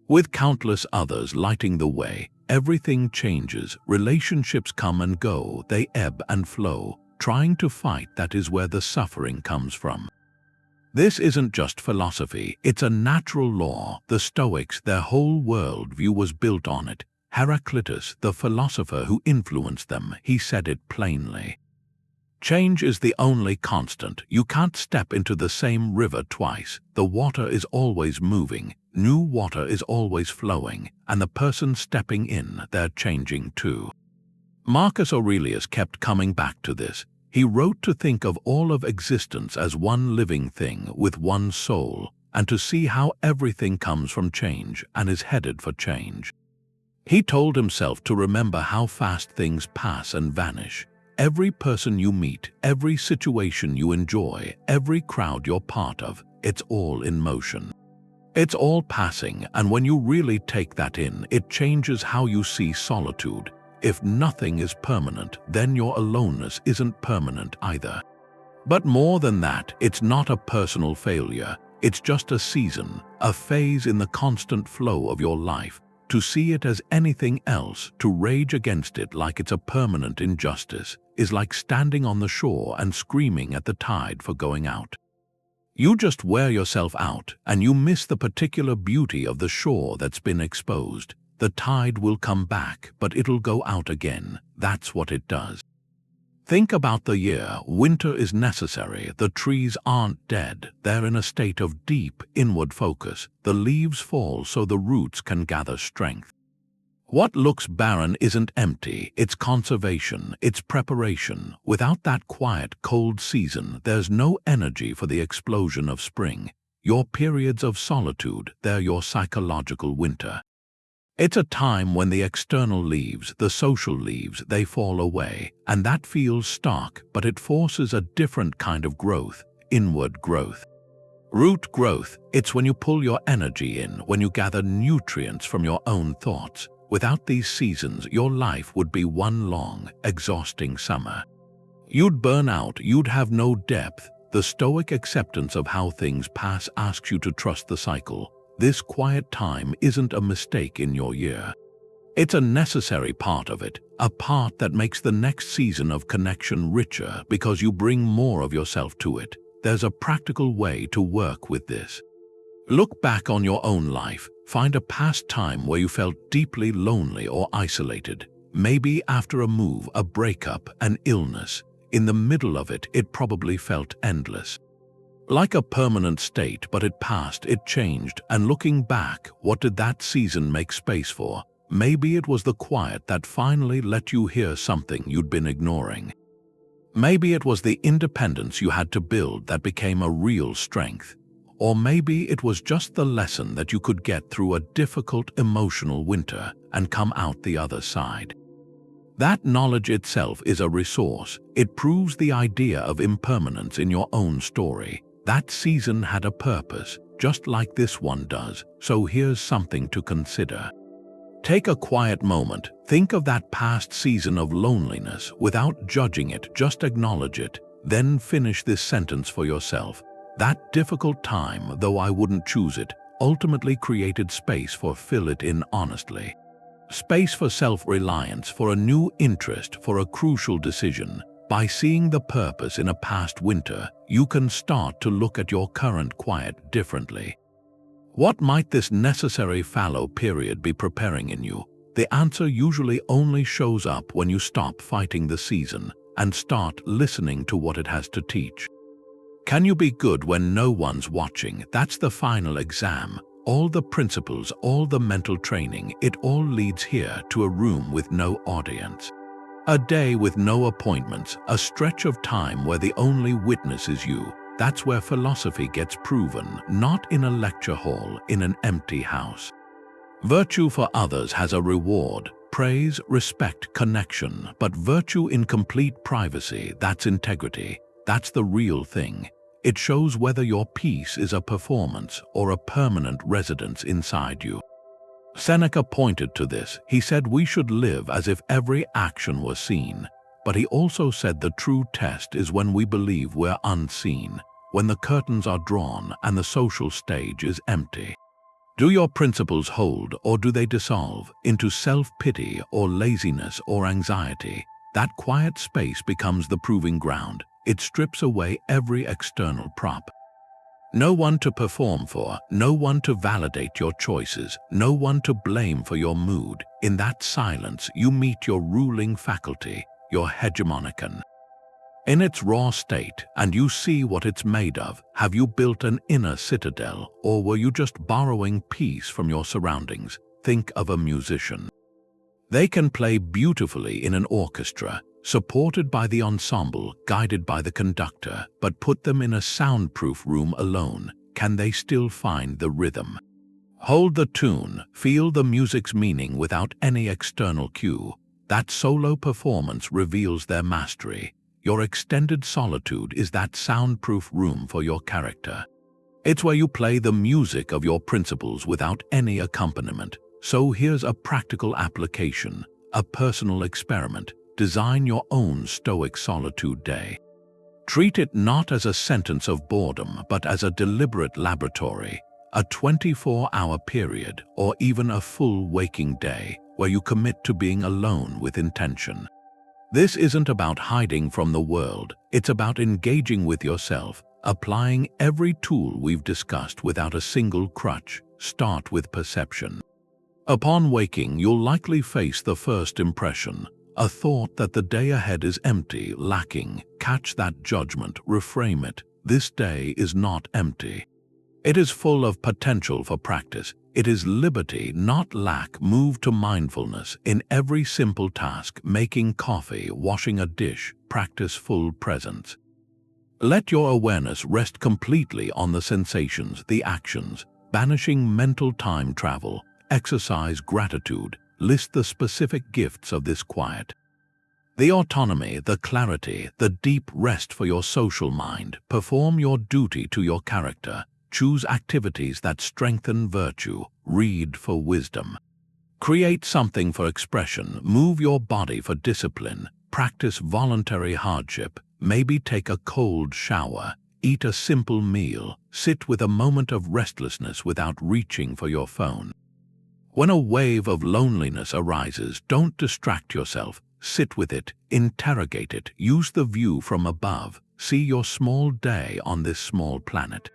[SPEAKER 1] With countless others lighting the way, everything changes. Relationships come and go, they ebb and flow. Trying to fight, that is where the suffering comes from. This isn't just philosophy, it's a natural law. The Stoics, their whole worldview was built on it. Heraclitus, the philosopher who influenced them, he said it plainly. Change is the only constant. You can't step into the same river twice. The water is always moving, new water is always flowing, and the person stepping in, they're changing too. Marcus Aurelius kept coming back to this. He wrote to think of all of existence as one living thing with one soul, and to see how everything comes from change and is headed for change. He told himself to remember how fast things pass and vanish. Every person you meet, every situation you enjoy, every crowd you're part of, it's all in motion. It's all passing, and when you really take that in, it changes how you see solitude. If nothing is permanent, then your aloneness isn't permanent either. But more than that, it's not a personal failure. It's just a season, a phase in the constant flow of your life. To see it as anything else, to rage against it like it's a permanent injustice, is like standing on the shore and screaming at the tide for going out. You just wear yourself out, and you miss the particular beauty of the shore that's been exposed. The tide will come back, but it'll go out again. That's what it does. Think about the year. Winter is necessary. The trees aren't dead. They're in a state of deep inward focus. The leaves fall so the roots can gather strength. What looks barren isn't empty. It's conservation. It's preparation. Without that quiet, cold season, there's no energy for the explosion of spring. Your periods of solitude, they're your psychological winter. It's a time when the external leaves, the social leaves, they fall away, and that feels stark, but it forces a different kind of growth, inward growth. Root growth, it's when you pull your energy in, when you gather nutrients from your own thoughts. Without these seasons, your life would be one long, exhausting summer. You'd burn out, you'd have no depth. The Stoic acceptance of how things pass asks you to trust the cycle. This quiet time isn't a mistake in your year. It's a necessary part of it, a part that makes the next season of connection richer because you bring more of yourself to it. There's a practical way to work with this. Look back on your own life. Find a past time where you felt deeply lonely or isolated. Maybe after a move, a breakup, an illness. In the middle of it, it probably felt endless. Like a permanent state, but it passed, it changed, and looking back, what did that season make space for? Maybe it was the quiet that finally let you hear something you'd been ignoring. Maybe it was the independence you had to build that became a real strength. Or maybe it was just the lesson that you could get through a difficult emotional winter and come out the other side. That knowledge itself is a resource. It proves the idea of impermanence in your own story. That season had a purpose, just like this one does, so here's something to consider. Take a quiet moment, think of that past season of loneliness without judging it, just acknowledge it, then finish this sentence for yourself. That difficult time, though I wouldn't choose it, ultimately created space for fill it in honestly. Space for self-reliance, for a new interest, for a crucial decision. By seeing the purpose in a past winter, you can start to look at your current quiet differently. What might this necessary fallow period be preparing in you? The answer usually only shows up when you stop fighting the season and start listening to what it has to teach. Can you be good when no one's watching? That's the final exam. All the principles, all the mental training, it all leads here to a room with no audience. A day with no appointments, a stretch of time where the only witness is you. That's where philosophy gets proven, not in a lecture hall, in an empty house. Virtue for others has a reward, praise, respect, connection, but virtue in complete privacy, that's integrity. That's the real thing. It shows whether your peace is a performance or a permanent residence inside you. Seneca pointed to this. He said we should live as if every action was seen. But he also said the true test is when we believe we're unseen, when the curtains are drawn and the social stage is empty. Do your principles hold, or do they dissolve into self-pity or laziness or anxiety? That quiet space becomes the proving ground. It strips away every external prop. No one to perform for, no one to validate your choices, no one to blame for your mood. In that silence, you meet your ruling faculty, your hegemonicon, in its raw state, and you see what it's made of. Have you built an inner citadel, or were you just borrowing peace from your surroundings? Think of a musician. They can play beautifully in an orchestra, supported by the ensemble, guided by the conductor, but put them in a soundproof room alone. Can they still find the rhythm? Hold the tune, feel the music's meaning without any external cue. That solo performance reveals their mastery. Your extended solitude is that soundproof room for your character. It's where you play the music of your principles without any accompaniment. So here's a practical application, a personal experiment. Design your own Stoic solitude day. Treat it not as a sentence of boredom, but as a deliberate laboratory, a 24-hour period, or even a full waking day, where you commit to being alone with intention. This isn't about hiding from the world, it's about engaging with yourself, applying every tool we've discussed without a single crutch. Start with perception. Upon waking, you'll likely face the first impression, a thought that the day ahead is empty, lacking. Catch that judgment, reframe it. This day is not empty. It is full of potential for practice. It is liberty, not lack. Move to mindfulness in every simple task, making coffee, washing a dish. Practice full presence. Let your awareness rest completely on the sensations, the actions, banishing mental time travel. Exercise gratitude. List the specific gifts of this quiet. The autonomy, the clarity, the deep rest for your social mind. Perform your duty to your character. Choose activities that strengthen virtue. Read for wisdom. Create something for expression. Move your body for discipline. Practice voluntary hardship. Maybe take a cold shower. Eat a simple meal. Sit with a moment of restlessness without reaching for your phone. When a wave of loneliness arises, don't distract yourself. Sit with it, interrogate it, use the view from above. See your small day on this small planet.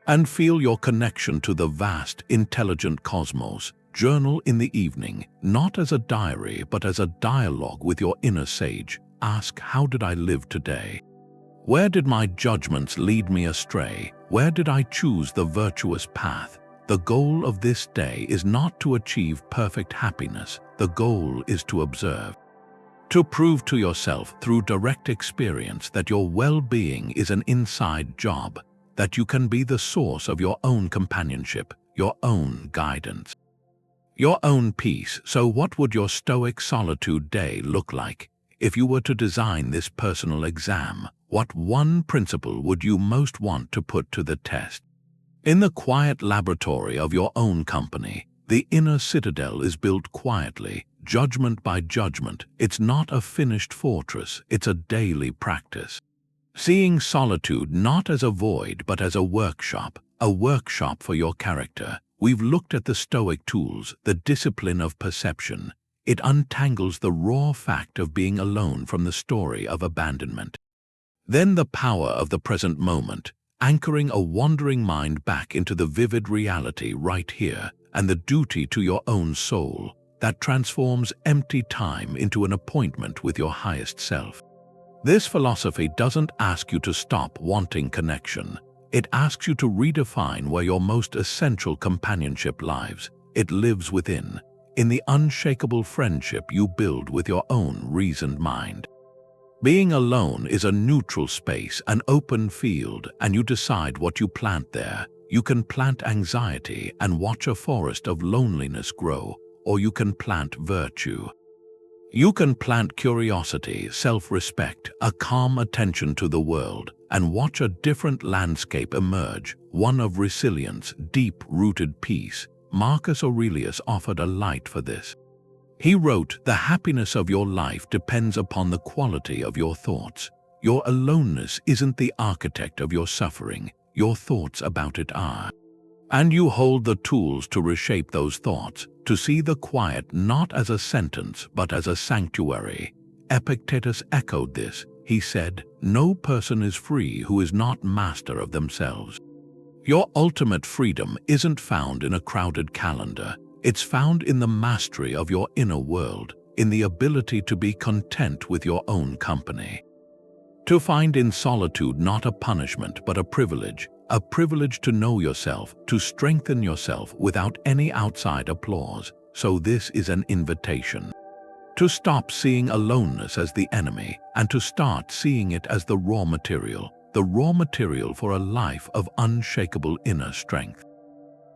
[SPEAKER 1] And feel your connection to the vast, intelligent cosmos. Journal in the evening, not as a diary, but as a dialogue with your inner sage. Ask, how did I live today? Where did my judgments lead me astray? Where did I choose the virtuous path? The goal of this day is not to achieve perfect happiness. The goal is to observe. To prove to yourself through direct experience that your well-being is an inside job, that you can be the source of your own companionship, your own guidance, your own peace. So what would your Stoic solitude day look like? If you were to design this personal exam, what one principle would you most want to put to the test? In the quiet laboratory of your own company, the inner citadel is built quietly, judgment by judgment. It's not a finished fortress, it's a daily practice. Seeing solitude not as a void but as a workshop for your character. We've looked at the Stoic tools, the discipline of perception. It untangles the raw fact of being alone from the story of abandonment. Then the power of the present moment, anchoring a wandering mind back into the vivid reality right here, and the duty to your own soul that transforms empty time into an appointment with your highest self. This philosophy doesn't ask you to stop wanting connection. It asks you to redefine where your most essential companionship lives. It lives within, in the unshakable friendship you build with your own reasoned mind. Being alone is a neutral space, an open field, and you decide what you plant there. You can plant anxiety and watch a forest of loneliness grow, or you can plant virtue. You can plant curiosity, self-respect, a calm attention to the world, and watch a different landscape emerge, one of resilience, deep-rooted peace. Marcus Aurelius offered a light for this. He wrote, "The happiness of your life depends upon the quality of your thoughts. Your aloneness isn't the architect of your suffering, your thoughts about it are. And you hold the tools to reshape those thoughts, to see the quiet not as a sentence but as a sanctuary." Epictetus echoed this. He said, "No person is free who is not master of themselves." Your ultimate freedom isn't found in a crowded calendar. It's found in the mastery of your inner world, in the ability to be content with your own company. To find in solitude not a punishment but a privilege to know yourself, to strengthen yourself without any outside applause. So this is an invitation to stop seeing aloneness as the enemy and to start seeing it as the raw material for a life of unshakable inner strength.